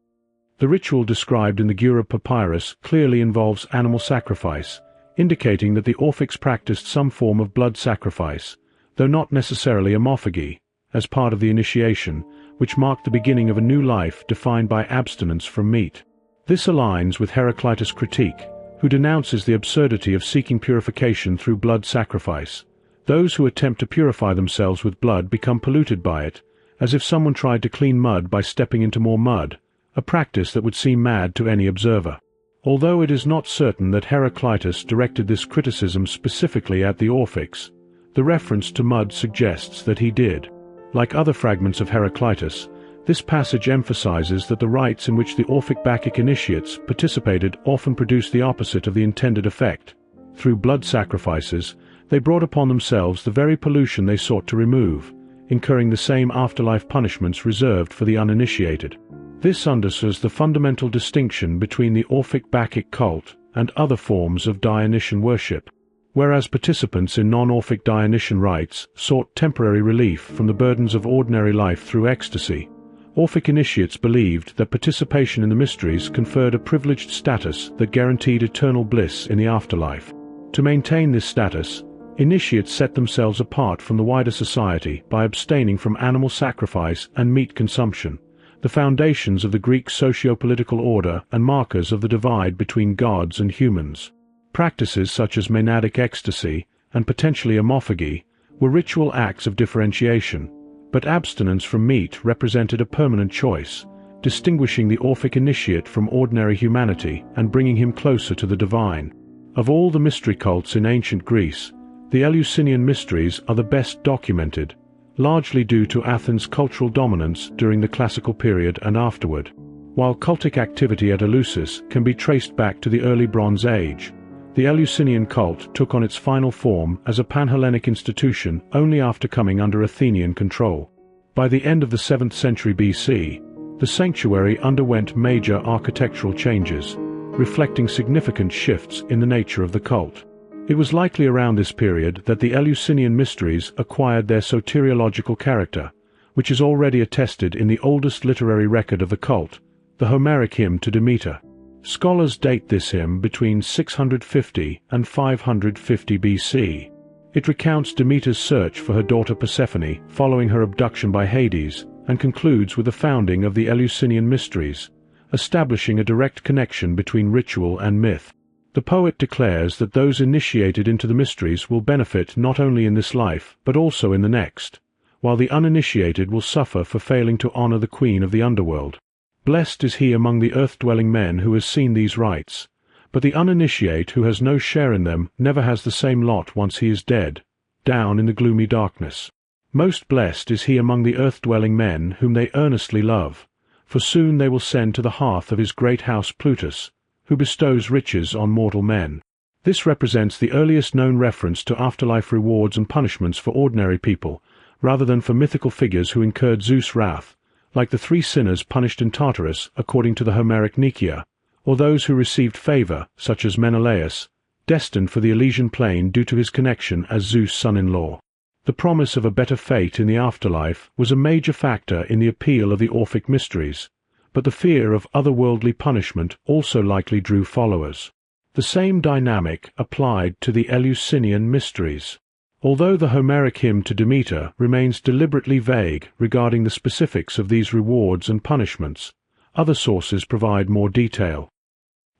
The ritual described in the Gurub papyrus clearly involves animal sacrifice, indicating that the Orphics practiced some form of blood sacrifice, though not necessarily homophagy, as part of the initiation, which marked the beginning of a new life defined by abstinence from meat. This aligns with Heraclitus' critique, who denounces the absurdity of seeking purification through blood sacrifice. Those who attempt to purify themselves with blood become polluted by it, as if someone tried to clean mud by stepping into more mud, a practice that would seem mad to any observer. Although it is not certain that Heraclitus directed this criticism specifically at the Orphics, the reference to mud suggests that he did. Like other fragments of Heraclitus, this passage emphasizes that the rites in which the Orphic Bacchic initiates participated often produced the opposite of the intended effect. Through blood sacrifices, they brought upon themselves the very pollution they sought to remove, incurring the same afterlife punishments reserved for the uninitiated. This underscores the fundamental distinction between the Orphic Bacchic cult and other forms of Dionysian worship. Whereas participants in non-Orphic Dionysian rites sought temporary relief from the burdens of ordinary life through ecstasy, Orphic initiates believed that participation in the mysteries conferred a privileged status that guaranteed eternal bliss in the afterlife. To maintain this status, initiates set themselves apart from the wider society by abstaining from animal sacrifice and meat consumption, the foundations of the Greek socio-political order and markers of the divide between gods and humans. Practices such as monadic ecstasy and potentially homophagy were ritual acts of differentiation, but abstinence from meat represented a permanent choice, distinguishing the Orphic initiate from ordinary humanity and bringing him closer to the divine. Of all the mystery cults in ancient Greece, the Eleusinian mysteries are the best documented, largely due to Athens' cultural dominance during the classical period and afterward. While cultic activity at Eleusis can be traced back to the early Bronze Age, the Eleusinian cult took on its final form as a Pan-Hellenic institution only after coming under Athenian control. By the end of the 7th century BC, the sanctuary underwent major architectural changes, reflecting significant shifts in the nature of the cult. It was likely around this period that the Eleusinian mysteries acquired their soteriological character, which is already attested in the oldest literary record of the cult, the Homeric hymn to Demeter. Scholars date this hymn between 650 and 550 BC. It recounts Demeter's search for her daughter Persephone following her abduction by Hades, and concludes with the founding of the Eleusinian mysteries, establishing a direct connection between ritual and myth. The poet declares that those initiated into the mysteries will benefit not only in this life but also in the next, while the uninitiated will suffer for failing to honor the queen of the underworld. Blessed is he among the earth-dwelling men who has seen these rites, but the uninitiate who has no share in them never has the same lot once he is dead, down in the gloomy darkness. Most blessed is he among the earth-dwelling men whom they earnestly love, for soon they will send to the hearth of his great house Plutus, who bestows riches on mortal men. This represents the earliest known reference to afterlife rewards and punishments for ordinary people, rather than for mythical figures who incurred Zeus' wrath, like the 3 sinners punished in Tartarus according to the Homeric Nicaea, or those who received favor, such as Menelaus, destined for the Elysian plain due to his connection as Zeus' son-in-law. The promise of a better fate in the afterlife was a major factor in the appeal of the Orphic mysteries, but the fear of otherworldly punishment also likely drew followers. The same dynamic applied to the Eleusinian mysteries. Although the Homeric hymn to Demeter remains deliberately vague regarding the specifics of these rewards and punishments, other sources provide more detail.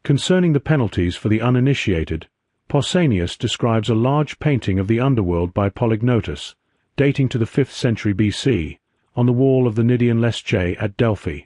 Concerning the penalties for the uninitiated, Pausanias describes a large painting of the underworld by Polygnotus, dating to the 5th century BC, on the wall of the Cnidian Leschae at Delphi.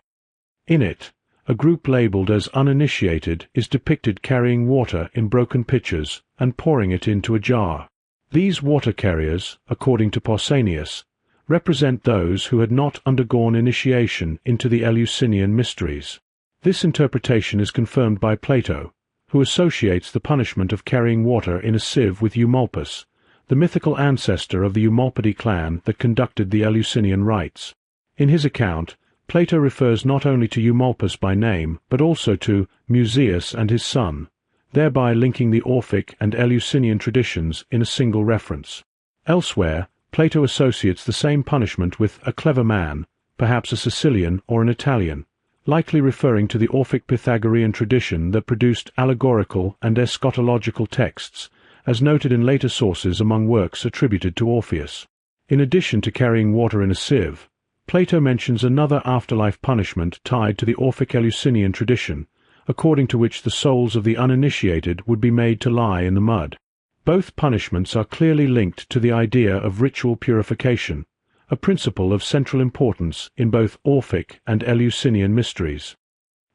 In it, a group labeled as uninitiated is depicted carrying water in broken pitchers and pouring it into a jar. These water carriers, according to Pausanias, represent those who had not undergone initiation into the Eleusinian mysteries. This interpretation is confirmed by Plato, who associates the punishment of carrying water in a sieve with Eumolpus, the mythical ancestor of the Eumolpidae clan that conducted the Eleusinian rites. In his account, Plato refers not only to Eumolpus by name, but also to Musaeus and his son, thereby linking the Orphic and Eleusinian traditions in a single reference. Elsewhere, Plato associates the same punishment with a clever man, perhaps a Sicilian or an Italian, likely referring to the Orphic Pythagorean tradition that produced allegorical and eschatological texts, as noted in later sources among works attributed to Orpheus. In addition to carrying water in a sieve, Plato mentions another afterlife punishment tied to the Orphic Eleusinian tradition, according to which the souls of the uninitiated would be made to lie in the mud. Both punishments are clearly linked to the idea of ritual purification, a principle of central importance in both Orphic and Eleusinian mysteries.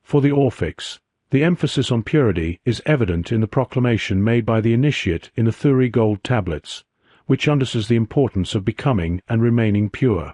For the Orphics, the emphasis on purity is evident in the proclamation made by the initiate in the Thurii gold tablets, which underscores the importance of becoming and remaining pure.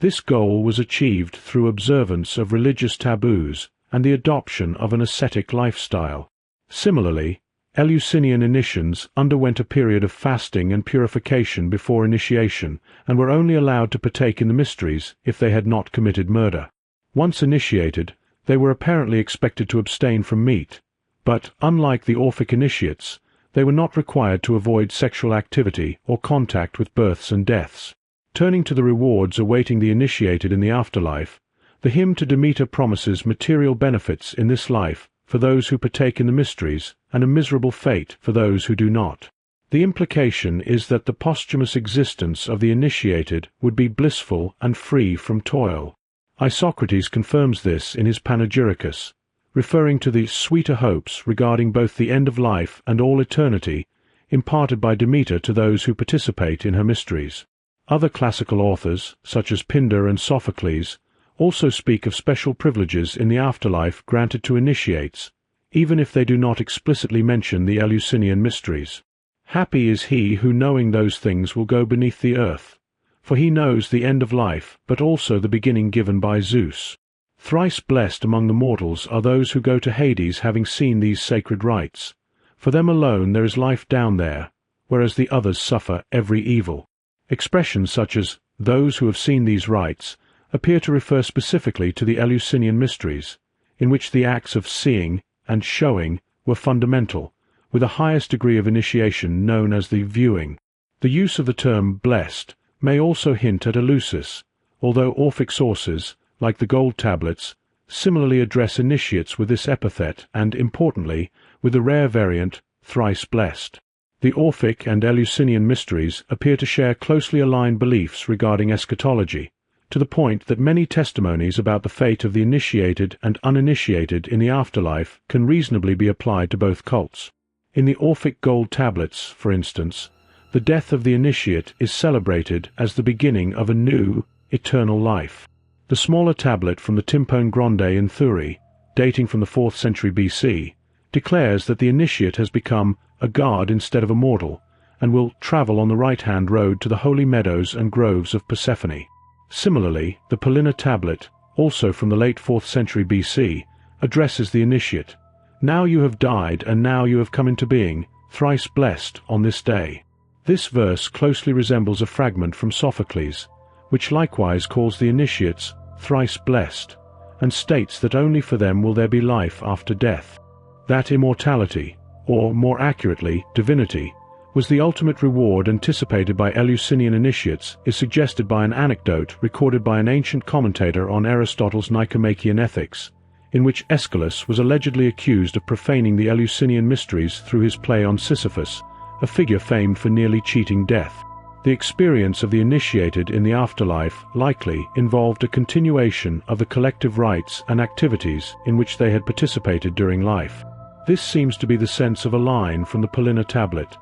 This goal was achieved through observance of religious taboos and the adoption of an ascetic lifestyle. Similarly, Eleusinian initiates underwent a period of fasting and purification before initiation and were only allowed to partake in the mysteries if they had not committed murder. Once initiated, they were apparently expected to abstain from meat, but, unlike the Orphic initiates, They were not required to avoid sexual activity or contact with births and deaths. Turning to the rewards awaiting the initiated in the afterlife, the hymn to Demeter promises material benefits in this life for those who partake in the mysteries, and a miserable fate for those who do not. The implication is that the posthumous existence of the initiated would be blissful and free from toil. Isocrates confirms this in his Panegyricus, referring to the sweeter hopes regarding both the end of life and all eternity imparted by Demeter to those who participate in her mysteries. Other classical authors, such as Pindar and Sophocles, also speak of special privileges in the afterlife granted to initiates, even if they do not explicitly mention the Eleusinian mysteries. Happy is he who, knowing those things, will go beneath the earth, for he knows the end of life, but also the beginning given by Zeus. Thrice blessed among the mortals are those who go to Hades having seen these sacred rites. For them alone there is life down there, whereas the others suffer every evil. Expressions such as "those who have seen these rites" appear to refer specifically to the Eleusinian mysteries, in which the acts of seeing and showing were fundamental, with the highest degree of initiation known as the viewing. The use of the term blessed may also hint at Eleusis, although Orphic sources, like the gold tablets, similarly address initiates with this epithet and, importantly, with the rare variant thrice blessed. The Orphic and Eleusinian mysteries appear to share closely aligned beliefs regarding eschatology, to the point that many testimonies about the fate of the initiated and uninitiated in the afterlife can reasonably be applied to both cults. In the Orphic gold tablets, for instance, the death of the initiate is celebrated as the beginning of a new, eternal life. The smaller tablet from the Tympone Grande in Thurii, dating from the 4th century BC, declares that the initiate has become a god instead of a mortal, and will travel on the right-hand road to the holy meadows and groves of Persephone. Similarly, the Paulina tablet, also from the late 4th century BC, addresses the initiate. Now you have died, and now you have come into being, thrice blessed on this day. This verse closely resembles a fragment from Sophocles, which likewise calls the initiates thrice blessed, and states that only for them will there be life after death. That immortality, or more accurately, divinity, was the ultimate reward anticipated by Eleusinian initiates is suggested by an anecdote recorded by an ancient commentator on Aristotle's Nicomachean Ethics, in which Aeschylus was allegedly accused of profaning the Eleusinian mysteries through his play on Sisyphus, a figure famed for nearly cheating death. The experience of the initiated in the afterlife likely involved a continuation of the collective rites and activities in which they had participated during life. This seems to be the sense of a line from the Paulina tablet,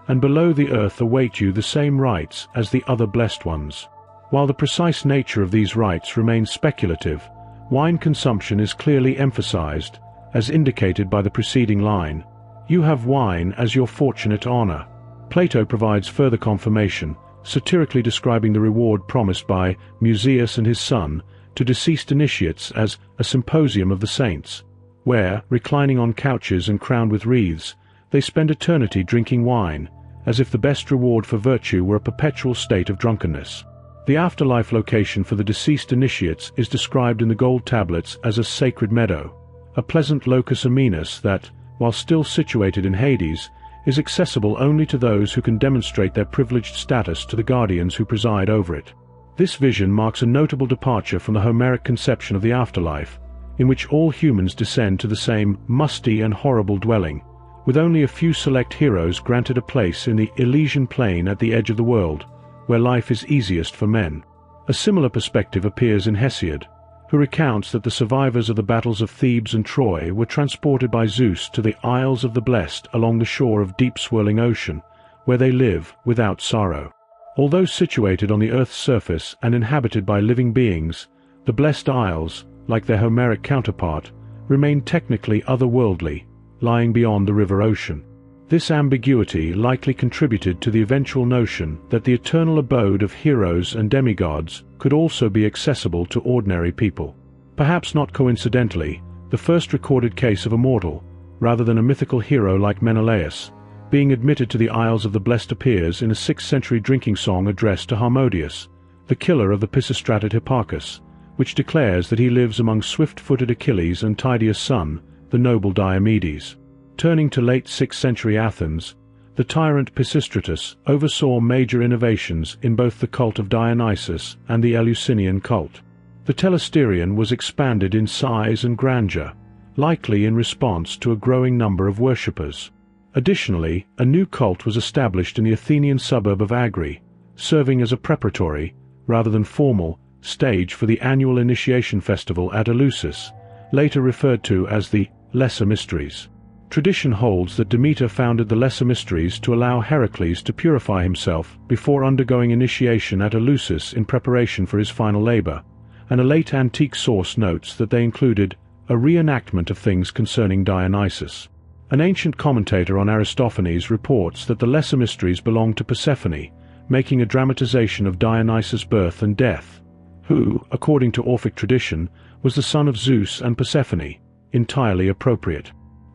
and below the earth await you the same rites as the other blessed ones. While the precise nature of these rites remains speculative, wine consumption is clearly emphasized, as indicated by the preceding line, "You have wine as your fortunate honor." Plato provides further confirmation, satirically describing the reward promised by Musaeus and his son to deceased initiates as a symposium of the saints, where, reclining on couches and crowned with wreaths, they spend eternity drinking wine, as if the best reward for virtue were a perpetual state of drunkenness. The afterlife location for the deceased initiates is described in the gold tablets as a sacred meadow, a pleasant locus amenus that, while still situated in Hades, is accessible only to those who can demonstrate their privileged status to the guardians who preside over it. This vision marks a notable departure from the Homeric conception of the afterlife, in which all humans descend to the same musty and horrible dwelling, with only a few select heroes granted a place in the Elysian plain at the edge of the world, where life is easiest for men. A similar perspective appears in Hesiod, who recounts that the survivors of the battles of Thebes and Troy were transported by Zeus to the Isles of the Blessed along the shore of deep-swirling ocean, where they live without sorrow. Although situated on the earth's surface and inhabited by living beings, the Blessed Isles, like their Homeric counterpart, remain technically otherworldly, lying beyond the river ocean. This ambiguity likely contributed to the eventual notion that the eternal abode of heroes and demigods could also be accessible to ordinary people. Perhaps not coincidentally, the first recorded case of a mortal, rather than a mythical hero like Menelaus, being admitted to the Isles of the Blessed appears in a 6th century drinking song addressed to Harmodius, the killer of the Pisistratid Hipparchus, which declares that he lives among swift-footed Achilles and Tydeus' son, the noble Diomedes. Turning to late 6th century Athens, the tyrant Pisistratus oversaw major innovations in both the cult of Dionysus and the Eleusinian cult. The telesterion was expanded in size and grandeur, likely in response to a growing number of worshippers. Additionally, a new cult was established in the Athenian suburb of Agri, serving as a preparatory, rather than formal, stage for the annual initiation festival at Eleusis, later referred to as the Lesser Mysteries. Tradition holds that Demeter founded the Lesser Mysteries to allow Heracles to purify himself before undergoing initiation at Eleusis in preparation for his final labor, and a late antique source notes that they included a reenactment of things concerning Dionysus. An ancient commentator on Aristophanes reports that the Lesser Mysteries belonged to Persephone, making a dramatization of Dionysus' birth and death, who, according to Orphic tradition, was the son of Zeus and Persephone, entirely appropriate.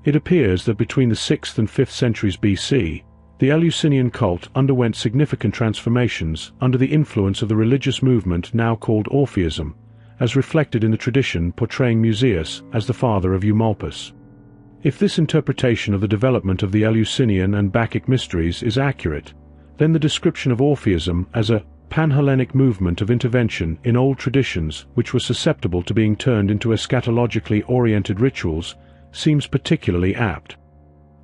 It appears that between the 6th and 5th centuries BC, the Eleusinian cult underwent significant transformations under the influence of the religious movement now called Orphism, as reflected in the tradition portraying Musaeus as the father of Eumolpus. If this interpretation of the development of the Eleusinian and Bacchic mysteries is accurate, then the description of Orphism as a pan-Hellenic movement of intervention in old traditions which was susceptible to being turned into eschatologically oriented rituals seems particularly apt.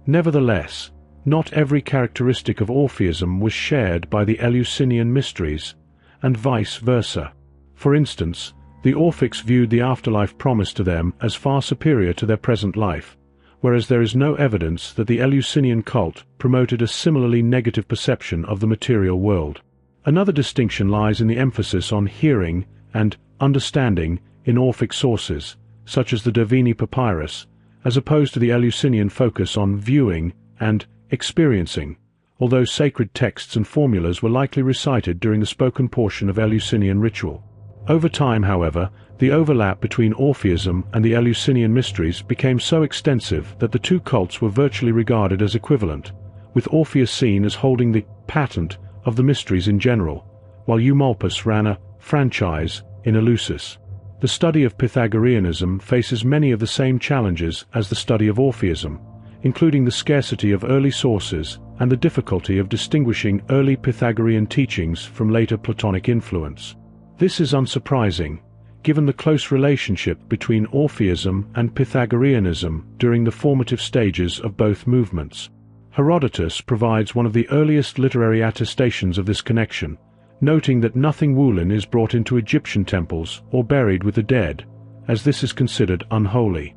Nevertheless, not every characteristic of Orphism was shared by the Eleusinian mysteries, and vice versa. For instance, the Orphics viewed the afterlife promised to them as far superior to their present life, whereas there is no evidence that the Eleusinian cult promoted a similarly negative perception of the material world. Another distinction lies in the emphasis on hearing and understanding in Orphic sources, such as the Derveni Papyrus, as opposed to the Eleusinian focus on viewing and experiencing, although sacred texts and formulas were likely recited during the spoken portion of Eleusinian ritual. Over time, however, the overlap between Orphism and the Eleusinian mysteries became so extensive that the two cults were virtually regarded as equivalent, with Orpheus seen as holding the patent of the mysteries in general, while Eumolpus ran a franchise in Eleusis. The study of Pythagoreanism faces many of the same challenges as the study of Orphism, including the scarcity of early sources and the difficulty of distinguishing early Pythagorean teachings from later Platonic influence. This is unsurprising, given the close relationship between Orphism and Pythagoreanism during the formative stages of both movements. Herodotus provides one of the earliest literary attestations of this connection, noting that nothing woollen is brought into Egyptian temples or buried with the dead, as this is considered unholy.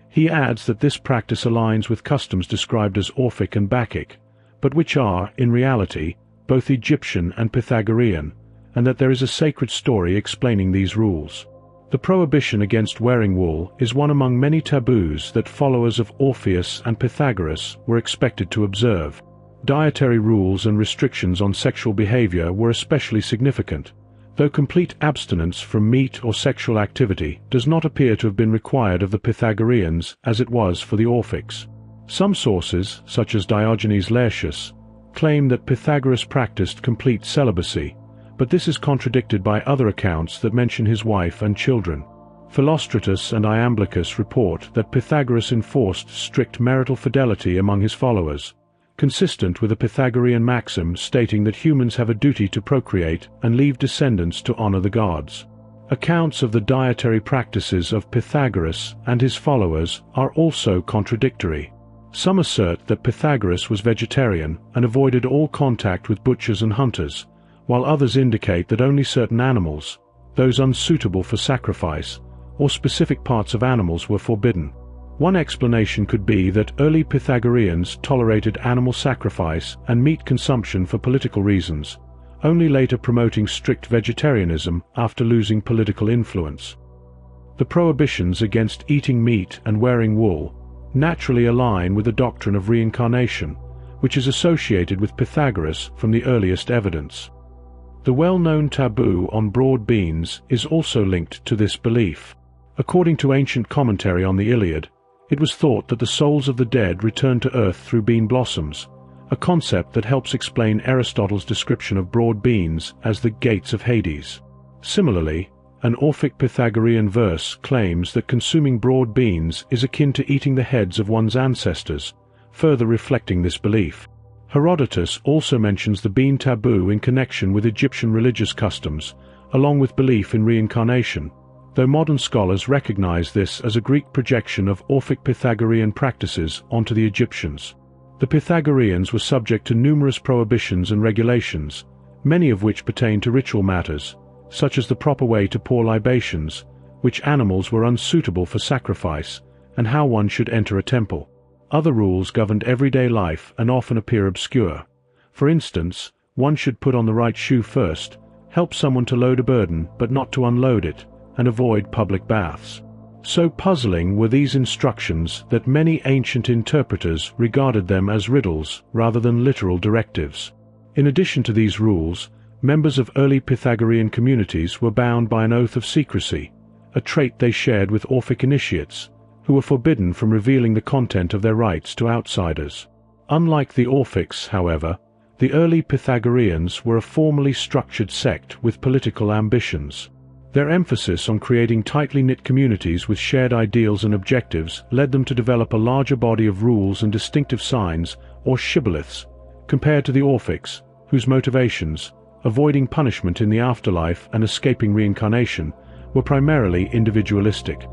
He adds that this practice aligns with customs described as Orphic and Bacchic, but which are, in reality, both Egyptian and Pythagorean, and that there is a sacred story explaining these rules. The prohibition against wearing wool is one among many taboos that followers of Orpheus and Pythagoras were expected to observe. Dietary rules and restrictions on sexual behavior were especially significant, though complete abstinence from meat or sexual activity does not appear to have been required of the Pythagoreans as it was for the Orphics. Some sources, such as Diogenes Laertius, claim that Pythagoras practiced complete celibacy, but this is contradicted by other accounts that mention his wife and children. Philostratus and Iamblichus report that Pythagoras enforced strict marital fidelity among his followers, consistent with a Pythagorean maxim stating that humans have a duty to procreate and leave descendants to honor the gods. Accounts of the dietary practices of Pythagoras and his followers are also contradictory. Some assert that Pythagoras was vegetarian and avoided all contact with butchers and hunters, while others indicate that only certain animals, those unsuitable for sacrifice, or specific parts of animals were forbidden. One explanation could be that early Pythagoreans tolerated animal sacrifice and meat consumption for political reasons, only later promoting strict vegetarianism after losing political influence. The prohibitions against eating meat and wearing wool naturally align with the doctrine of reincarnation, which is associated with Pythagoras from the earliest evidence. The well-known taboo on broad beans is also linked to this belief. According to ancient commentary on the Iliad, it was thought that the souls of the dead returned to earth through bean blossoms, a concept that helps explain Aristotle's description of broad beans as the gates of Hades. Similarly, an Orphic Pythagorean verse claims that consuming broad beans is akin to eating the heads of one's ancestors, further reflecting this belief. Herodotus also mentions the bean taboo in connection with Egyptian religious customs, along with belief in reincarnation, though modern scholars recognize this as a Greek projection of Orphic Pythagorean practices onto the Egyptians. The Pythagoreans were subject to numerous prohibitions and regulations, many of which pertain to ritual matters, such as the proper way to pour libations, which animals were unsuitable for sacrifice, and how one should enter a temple. Other rules governed everyday life and often appear obscure. For instance, one should put on the right shoe first, help someone to load a burden but not to unload it, and avoid public baths. So puzzling were these instructions that many ancient interpreters regarded them as riddles rather than literal directives. In addition to these rules, members of early Pythagorean communities were bound by an oath of secrecy, a trait they shared with Orphic initiates, who were forbidden from revealing the content of their rites to outsiders. Unlike the Orphics, however, the early Pythagoreans were a formally structured sect with political ambitions. Their emphasis on creating tightly knit communities with shared ideals and objectives led them to develop a larger body of rules and distinctive signs, or shibboleths, compared to the Orphics, whose motivations, avoiding punishment in the afterlife and escaping reincarnation, were primarily individualistic.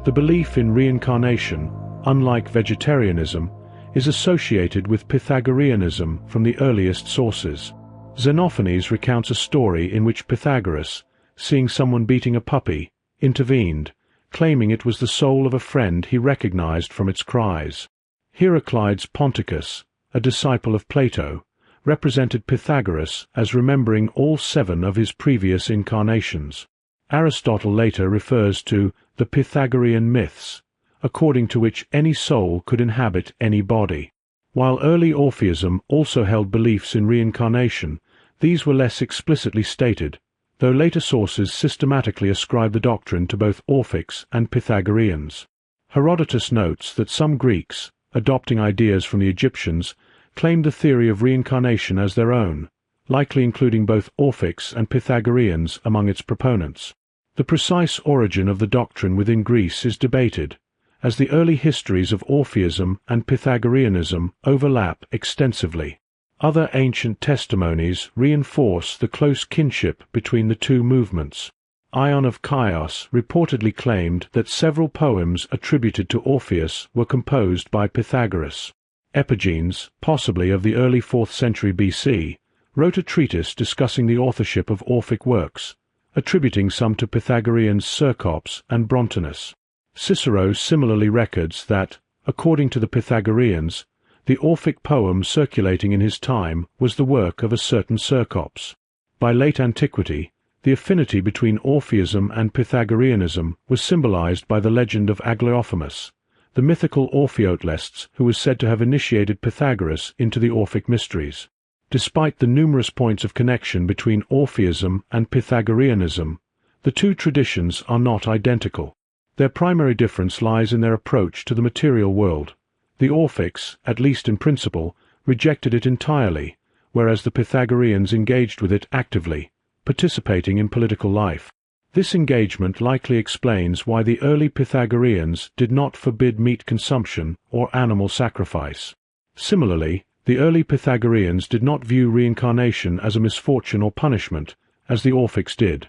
The belief in reincarnation, unlike vegetarianism, is associated with Pythagoreanism from the earliest sources. Xenophanes recounts a story in which Pythagoras, seeing someone beating a puppy, intervened, claiming it was the soul of a friend he recognized from its cries. Heraclides Ponticus, a disciple of Plato, represented Pythagoras as remembering all 7 of his previous incarnations. Aristotle later refers to the Pythagorean myths, according to which any soul could inhabit any body. While early Orphism also held beliefs in reincarnation, these were less explicitly stated, though later sources systematically ascribe the doctrine to both Orphics and Pythagoreans. Herodotus notes that some Greeks, adopting ideas from the Egyptians, claimed the theory of reincarnation as their own, likely including both Orphics and Pythagoreans among its proponents. The precise origin of the doctrine within Greece is debated, as the early histories of Orphism and Pythagoreanism overlap extensively. Other ancient testimonies reinforce the close kinship between the two movements. Ion of Chios reportedly claimed that several poems attributed to Orpheus were composed by Pythagoras. Epigenes, possibly of the early 4th century BC, wrote a treatise discussing the authorship of Orphic works, attributing some to Pythagoreans Cercops and Brontinus. Cicero similarly records that, according to the Pythagoreans, the Orphic poem circulating in his time was the work of a certain Cercops. By late antiquity, the affinity between Orphism and Pythagoreanism was symbolized by the legend of Aglaophamus, the mythical Orpheotlestes who was said to have initiated Pythagoras into the Orphic Mysteries. Despite the numerous points of connection between Orphism and Pythagoreanism, the two traditions are not identical. Their primary difference lies in their approach to the material world. The Orphics, at least in principle, rejected it entirely, whereas the Pythagoreans engaged with it actively, participating in political life. This engagement likely explains why the early Pythagoreans did not forbid meat consumption or animal sacrifice. Similarly, the early Pythagoreans did not view reincarnation as a misfortune or punishment, as the Orphics did.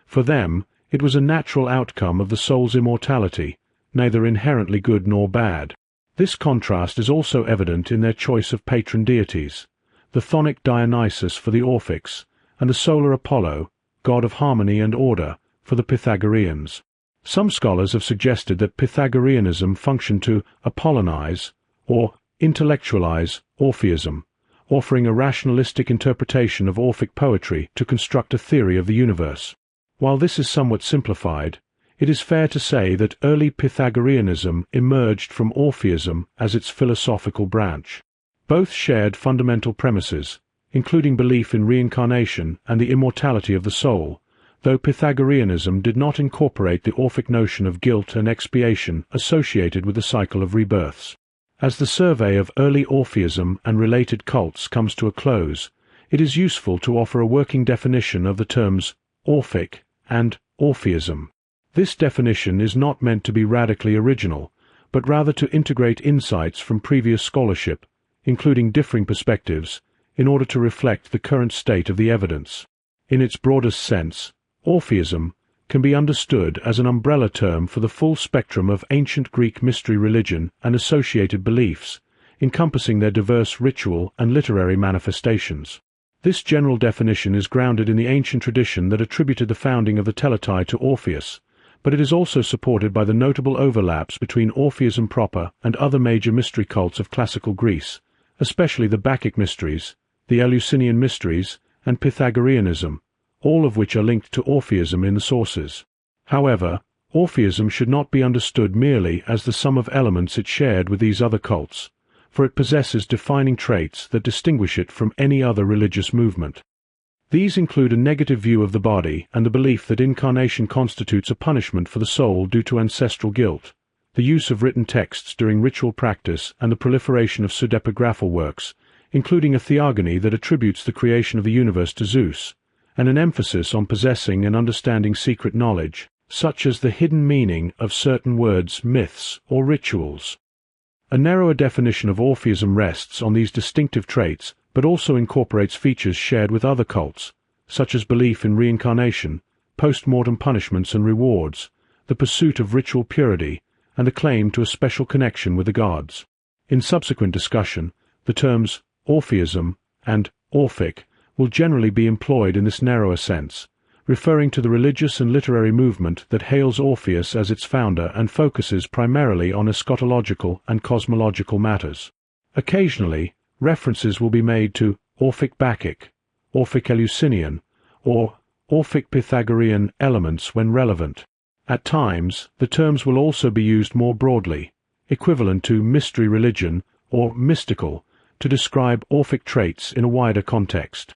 For them, it was a natural outcome of the soul's immortality, neither inherently good nor bad. This contrast is also evident in their choice of patron deities, the chthonic Dionysus for the Orphics, and the solar Apollo, god of harmony and order, for the Pythagoreans. Some scholars have suggested that Pythagoreanism functioned to Apollonize, or intellectualize, Orphism, offering a rationalistic interpretation of Orphic poetry to construct a theory of the universe. While this is somewhat simplified, it is fair to say that early Pythagoreanism emerged from Orphism as its philosophical branch. Both shared fundamental premises, including belief in reincarnation and the immortality of the soul, though Pythagoreanism did not incorporate the Orphic notion of guilt and expiation associated with the cycle of rebirths. As the survey of early Orphism and related cults comes to a close, it is useful to offer a working definition of the terms Orphic and Orphism. This definition is not meant to be radically original, but rather to integrate insights from previous scholarship, including differing perspectives, in order to reflect the current state of the evidence. In its broadest sense, Orphism can be understood as an umbrella term for the full spectrum of ancient Greek mystery religion and associated beliefs, encompassing their diverse ritual and literary manifestations. This general definition is grounded in the ancient tradition that attributed the founding of the Teletai to Orpheus, but it is also supported by the notable overlaps between Orphism proper and other major mystery cults of classical Greece, especially the Bacchic mysteries, the Eleusinian mysteries, and Pythagoreanism, all of which are linked to Orphism in the sources. However, Orphism should not be understood merely as the sum of elements it shared with these other cults, for it possesses defining traits that distinguish it from any other religious movement. These include a negative view of the body and the belief that incarnation constitutes a punishment for the soul due to ancestral guilt, the use of written texts during ritual practice, and the proliferation of pseudepigraphal works, including a theogony that attributes the creation of the universe to Zeus, and an emphasis on possessing and understanding secret knowledge, such as the hidden meaning of certain words, myths, or rituals. A narrower definition of Orphism rests on these distinctive traits, but also incorporates features shared with other cults, such as belief in reincarnation, post-mortem punishments and rewards, the pursuit of ritual purity, and the claim to a special connection with the gods. In subsequent discussion, the terms Orphism and Orphic will generally be employed in this narrower sense, referring to the religious and literary movement that hails Orpheus as its founder and focuses primarily on eschatological and cosmological matters. Occasionally, references will be made to Orphic Bacchic, Orphic Eleusinian, or Orphic Pythagorean elements when relevant. At times, the terms will also be used more broadly, equivalent to mystery religion or mystical, to describe Orphic traits in a wider context.